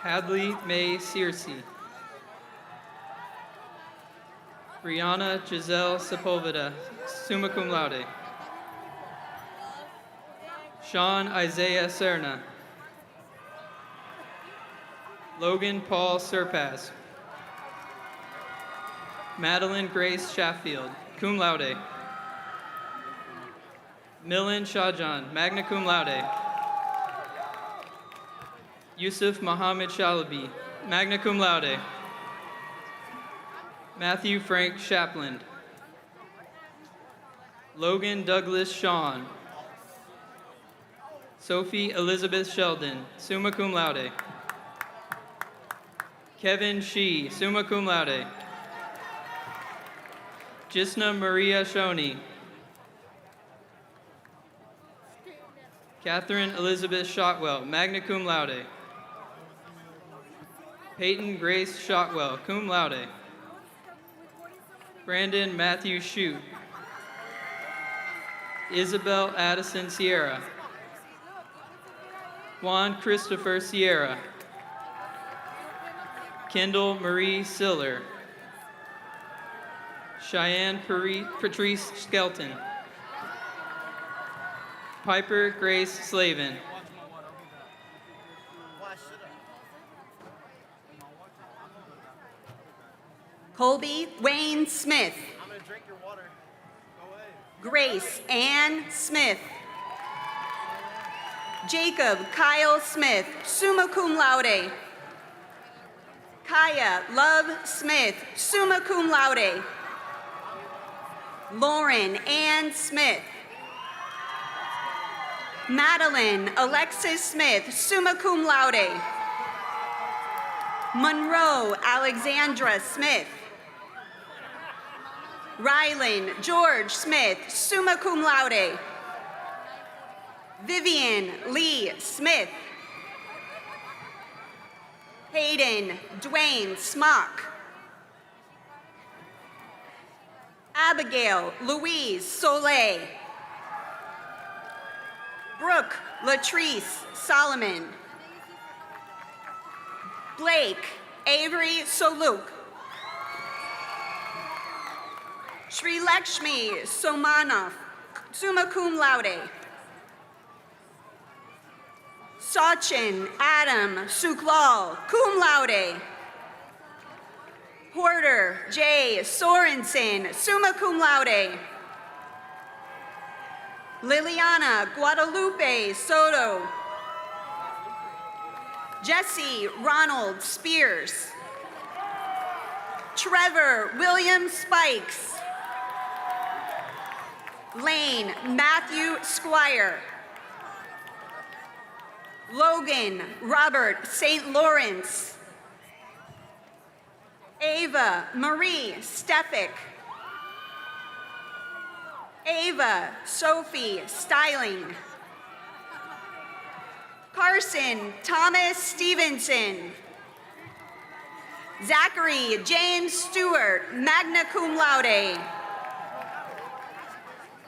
Hadley May Searcy. Brianna Giselle Sepulveda, summa cum laude. Sean Isaiah Serna. Logan Paul Surpass. Madeline Grace Shaffield, cum laude. Milan Shahjan, magna cum laude. Yusuf Mohammed Shalabi, magna cum laude. Matthew Frank Shapland. Logan Douglas Shawn. Sophie Elizabeth Sheldon, summa cum laude. Kevin Shee, summa cum laude. Jisna Maria Shoney. Catherine Elizabeth Shotwell, magna cum laude. Peyton Grace Shotwell, cum laude. Brandon Matthew Shute. Isabel Addison Sierra. Juan Christopher Sierra. Kendall Marie Siller. Cheyenne Patrice Skelton. Piper Grace Slavin. Colby Wayne Smith. Grace Ann Smith. Jacob Kyle Smith, summa cum laude. Kaya Love Smith, summa cum laude. Lauren Ann Smith. Madeline Alexis Smith, summa cum laude. Monroe Alexandra Smith. Rylan George Smith, summa cum laude. Vivian Lee Smith. Hayden Dwayne Smock. Abigail Louise Soleil. Brooke Latrice Solomon. Blake Avery Soluk. Sri Lakshmi Somanov, summa cum laude. Sachin Adam Suklal, cum laude. Porter J. Sorensen, summa cum laude. Liliana Guadalupe Soto. Jesse Ronald Spears. Trevor William Spikes. Lane Matthew Squire. Logan Robert St. Lawrence. Ava Marie Stefik. Ava Sophie Styling. Carson Thomas Stevenson. Zachary James Stewart, magna cum laude.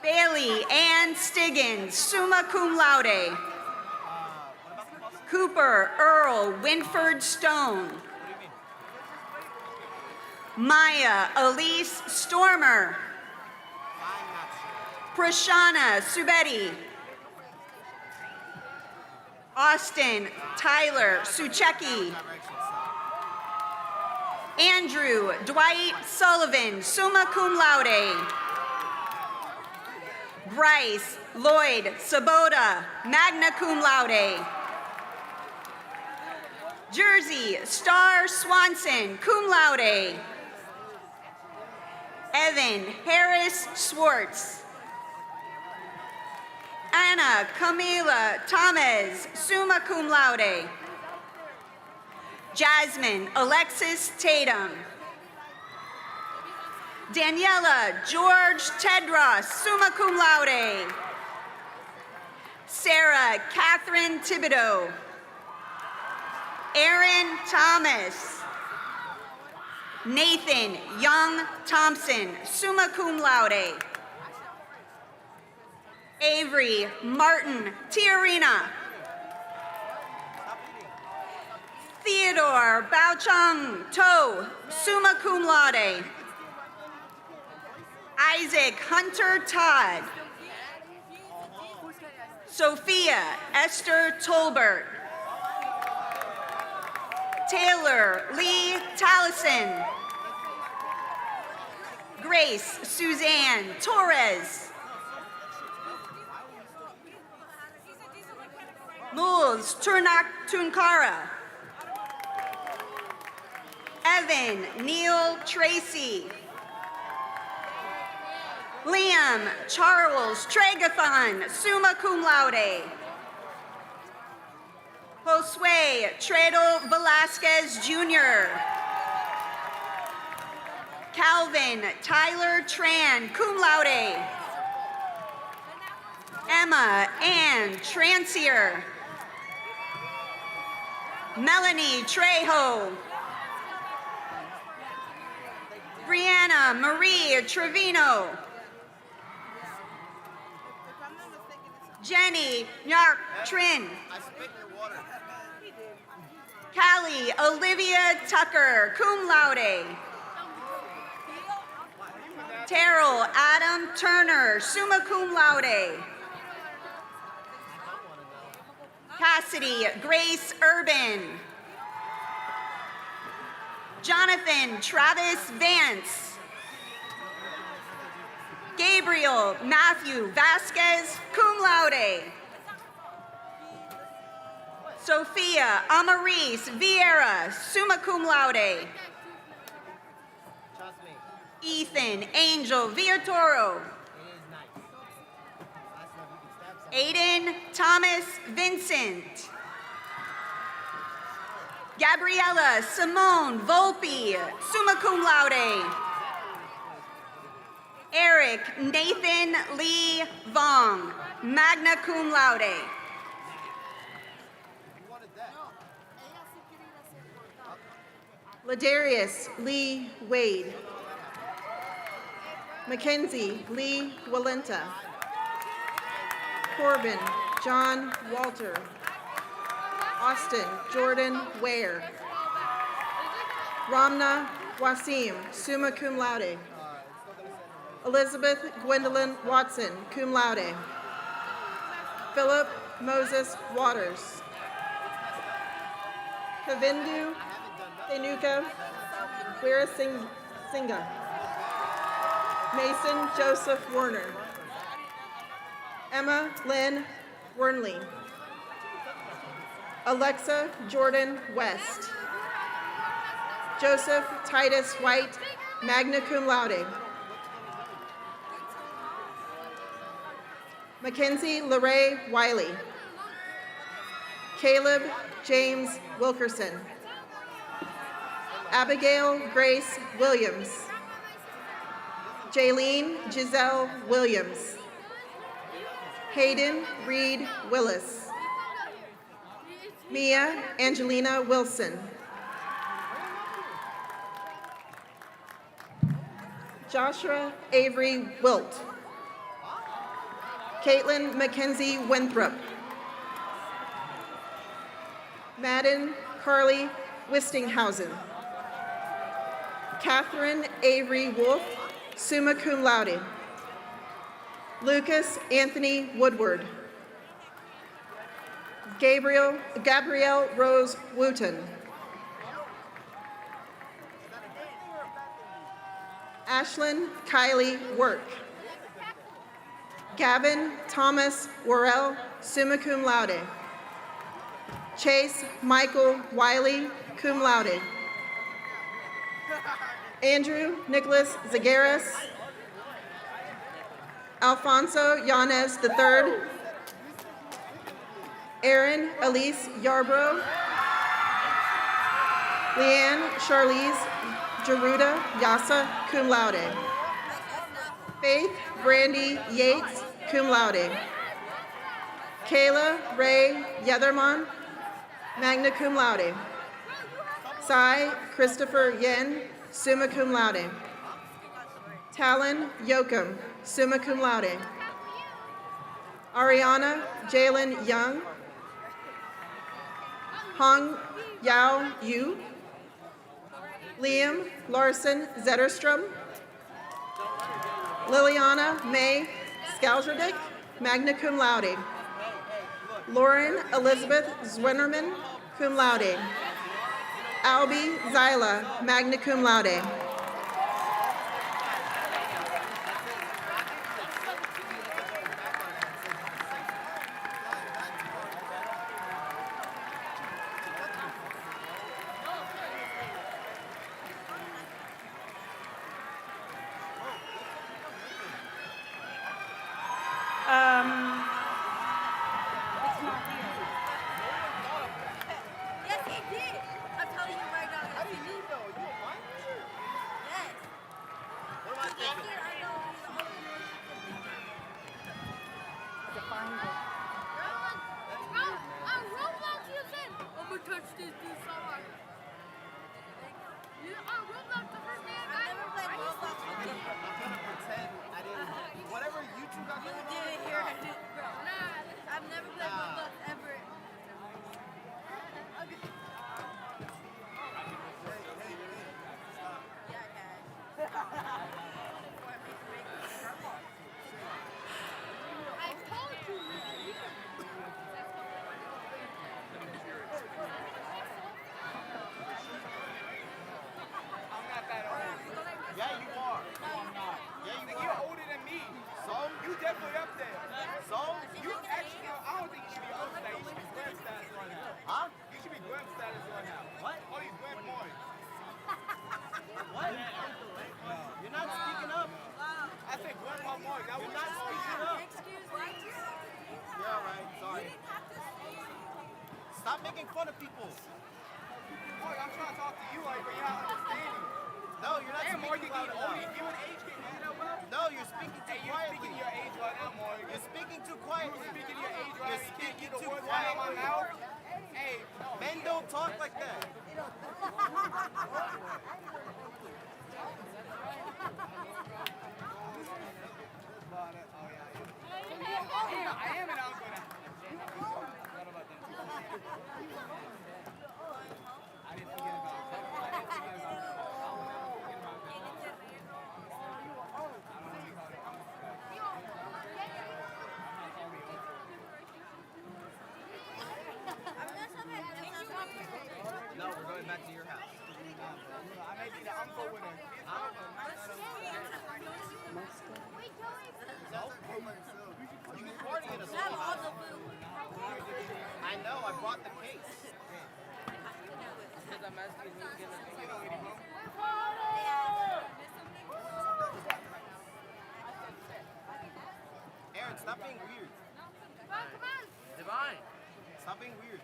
Bailey Ann Stiggins, summa cum laude. Cooper Earl Winford Stone. Maya Elise Stormer. Prashana Subedi. Austin Tyler Suchecki. Andrew Dwight Sullivan, summa cum laude. Bryce Lloyd Sabota, magna cum laude. Jersey Star Swanson, cum laude. Evan Harris Swartz. Anna Camila Thomas, summa cum laude. Jasmine Alexis Tatum. Daniela George Tedros, summa cum laude. Sarah Catherine Thibodeau. Aaron Thomas. Nathan Young Thompson, summa cum laude. Avery Martin Tiarina. Theodore Baochang To, summa cum laude. Isaac Hunter Todd. Sophia Esther Tolbert. Taylor Lee Tallison. Grace Suzanne Torres. Muls Turnak Tunkara. Evan Neil Tracy. Liam Charles Tregathon, summa cum laude. Josue Tredo Velasquez Jr. Calvin Tyler Tran, cum laude. Emma Ann Trancier. Melanie Trejo. Brianna Marie Trevino. Jenny Nyark Trin. Callie Olivia Tucker, cum laude. Terrell Adam Turner, summa cum laude. Cassidy Grace Urban. Jonathan Travis Vance. Gabriel Matthew Vasquez, cum laude. Sophia Amaris Vieira, summa cum laude. Ethan Angel Villatoro. Aiden Thomas Vincent. Gabriella Simone Volpe, summa cum laude. Eric Nathan Lee Vong, magna cum laude. Ladarius Lee Wade. Mackenzie Lee Walenta. Corbin John Walter. Austin Jordan Ware. Ramna Wasim, summa cum laude. Elizabeth Gwendolyn Watson, cum laude. Philip Moses Waters. Kavindu Thenuka Weerasinghe. Mason Joseph Werner. Emma Lynn Wernley. Alexa Jordan West. Joseph Titus White, magna cum laude. Mackenzie LaRae Wiley. Caleb James Wilkerson. Abigail Grace Williams. Jaylene Giselle Williams. Hayden Reed Willis. Mia Angelina Wilson. Joshua Avery Wilt. Caitlin Mackenzie Winthrop. Madden Carly Wistinghausen. Catherine Avery Wolf, summa cum laude. Lucas Anthony Woodward. Gabrielle Rose Wooten. Ashlyn Kylie Work. Gavin Thomas Worrell, summa cum laude. Chase Michael Wiley, cum laude. Andrew Nicholas Zagaris. Alfonso Yanez III. Erin Elise Yarbrough. Leanne Charlize Jaruda Yasa, cum laude. Faith Brandy Yates, cum laude. Kayla Ray Yetherman, magna cum laude. Sai Christopher Yen, summa cum laude. Talon Yoakum, summa cum laude. Ariana Jalen Young. Hong Yao Yu. Liam Larson Zetterstrom. Liliana May Skaldredick, magna cum laude. Lauren Elizabeth Zwennerman, cum laude. Albie Zyla, magna cum laude. Huh? Stop making fun of people. Mark, I'm trying to talk to you, like, you're not understanding. No, you're not speaking loud enough. You and age get mad at well? No, you're speaking too quietly. You're speaking your age right now, Mark. You're speaking too quietly. You're speaking your age right now. You're speaking too quietly. Hey, men don't talk like that. I am an uncle now. I didn't forget about that. No, we're going back to your house. I may be the uncle with a you can party in a house. I know, I brought the case. Aaron, stop being weird. Divine. Stop being weird.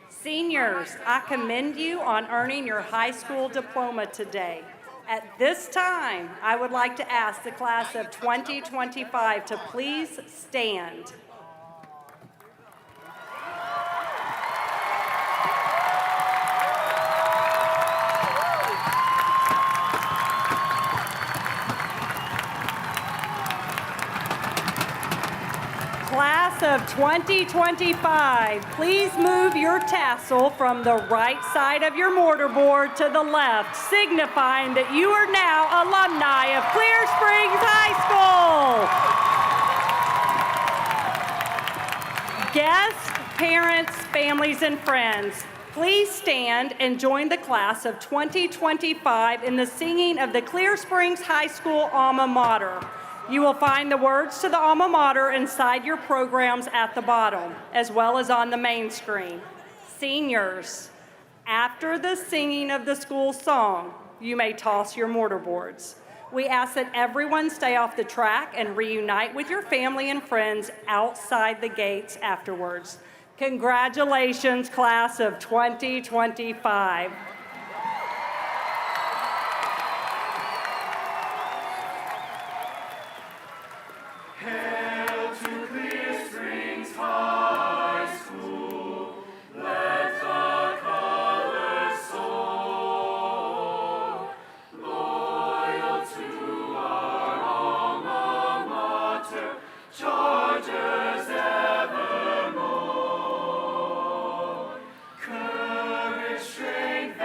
Seniors, I commend you on earning your high school diploma today. At this time, I would like to ask the class of 2025 to please stand. Class of 2025, please move your tassel from the right side of your mortarboard to the left, signifying that you are now alumni of Clear Springs High School. Guests, parents, families, and friends, please stand and join the class of 2025 in the singing of the Clear Springs High School alma mater. You will find the words to the alma mater inside your programs at the bottom, as well as on the main screen. Seniors, after the singing of the school song, you may toss your mortarboards. We ask that everyone stay off the track and reunite with your family and friends outside the gates afterwards. Congratulations, class of 2025. Hail to Clear Springs High School, let the colors soar, loyal to our alma mater, Chargers evermore. Courage, strength,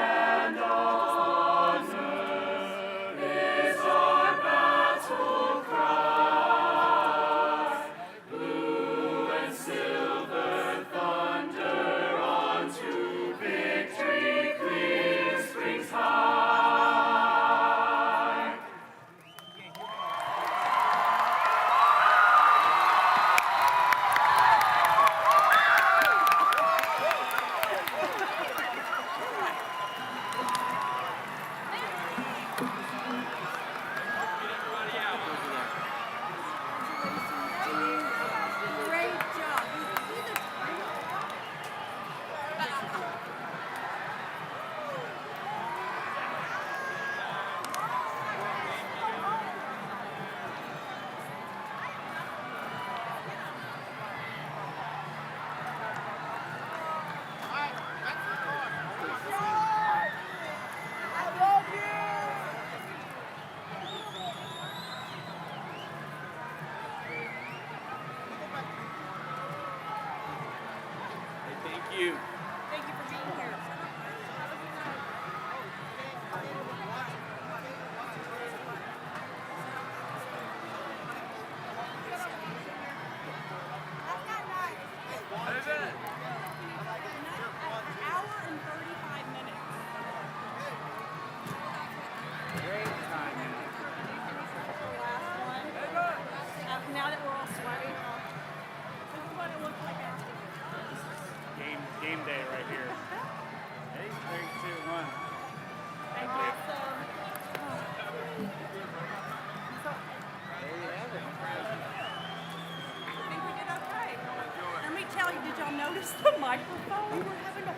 use the microphone? We were having a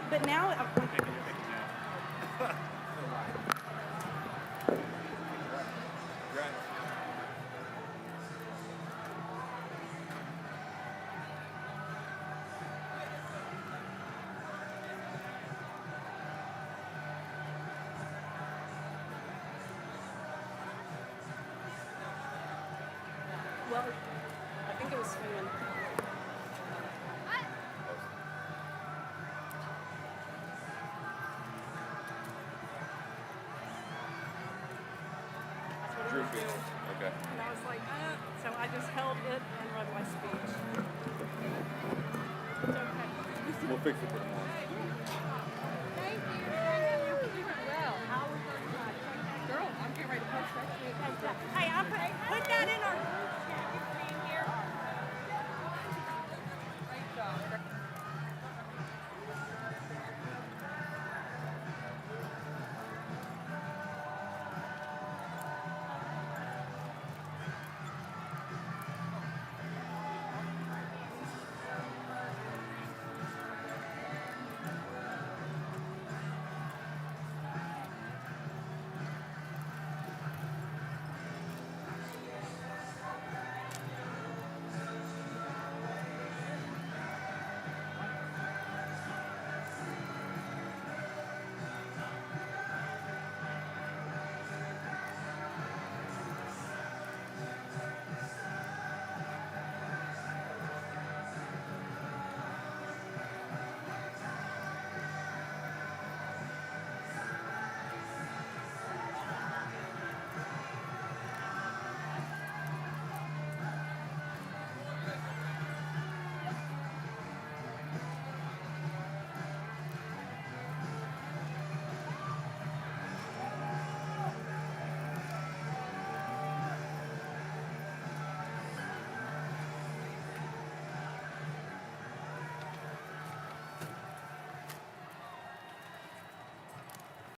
but now well, I think it was swimming. Drew Field. Okay. And I was like, so I just held it and read my speech. It's okay. We'll fix it for tomorrow. Thank you. You did well. How